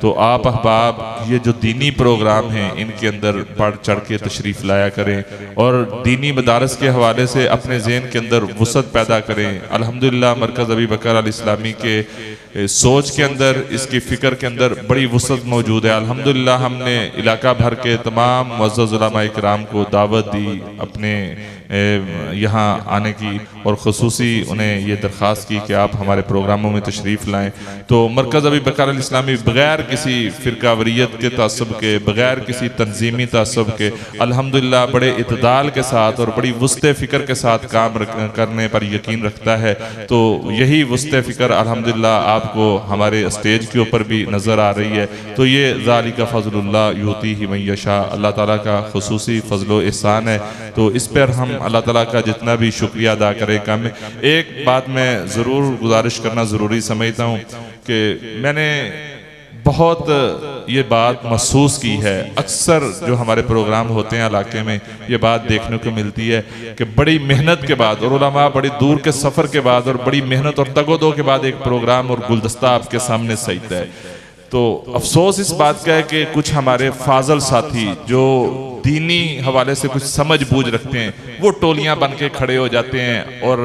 تو آپ احباب یہ جو دینی پروگرام ہیں ان کے اندر بڑھ چڑھ کے تشریف لایا کریں اور دینی مدارس کے حوالے سے اپنے ذہن کے اندر وسعت پیدا کریں۔ الحمدللہ مرکز ابی بکر الاسلامی کے سوچ کے اندر، اس کی فکر کے اندر بڑی وسعت موجود ہے۔ الحمدللہ ہم نے علاقہ بھر کے تمام معزز علماء اکرام کو دعوت دی اپنے یہاں آنے کی، اور خصوصی انہیں یہ درخواست کی کہ آپ ہمارے پروگراموں میں تشریف لائیں۔ تو مرکز ابی بکر الاسلامی بغیر کسی فرقہ وریت کے تعصب کے، بغیر کسی تنظیمی تعصب کے، الحمدللہ بڑے اعتدال کے ساتھ اور بڑی وسط فکر کے ساتھ کام کرنے پر یقین رکھتا ہے۔ تو یہی وسط فکر الحمدللہ آپ کو ہمارے اسٹیج کے اوپر بھی نظر آ رہی ہے۔ تو یہ ذالک فضل اللہ یؤتیہ من یشاء، اللہ تعالیٰ کا خصوصی فضل و احسان ہے۔ تو اس پر ہم اللہ تعالیٰ کا جتنا بھی شکریہ ادا کریں کم ہے۔ ایک بات میں ضرور گزارش کرنا ضروری سمجھتا ہوں کہ میں نے بہت یہ بات محسوس کی ہے، اکثر جو ہمارے پروگرام ہوتے ہیں علاقے میں یہ بات دیکھنے کو ملتی ہے کہ بڑی محنت کے بعد، اور علماء بڑی دور کے سفر کے بعد اور بڑی محنت اور تگ و دو کے بعد ایک پروگرام اور گلدستہ آپ کے سامنے سجتا ہے۔ تو افسوس اس بات کا ہے کہ کچھ ہمارے فاضل ساتھی جو دینی حوالے سے کچھ سمجھ بوجھ رکھتے ہیں وہ ٹولیاں بن کے کھڑے ہو جاتے ہیں، اور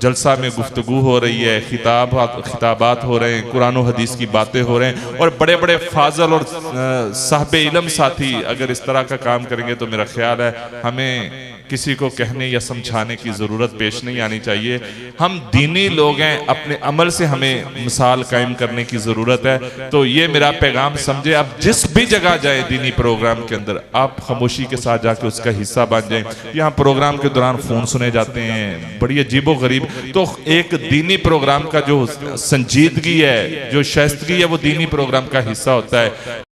جلسہ میں گفتگو ہو رہی ہے، خطابات ہو رہے ہیں، قرآن و حدیث کی باتیں ہو رہے ہیں، اور بڑے بڑے فاضل اور صاحب علم ساتھی اگر اس طرح کا کام کریں گے تو میرا خیال ہے ہمیں کسی کو کہنے یا سمجھانے کی ضرورت پیش نہیں آنی چاہیے۔ ہم دینی لوگ ہیں، اپنے عمل سے ہمیں مثال قائم کرنے کی ضرورت ہے۔ تو یہ میرا پیغام سمجھے، آپ جس بھی جگہ جائیں دینی پروگرام کے اندر آپ خاموشی کے ساتھ جا کے اس کا حصہ بن جائیں۔ یہاں پروگرام کے دوران فون سنے جاتے ہیں بڑی عجیب و غریب، تو ایک دینی پروگرام کا جو سنجیدگی ہے، جو شائستگی ہے، وہ دینی پروگرام کا حصہ ہوتا ہے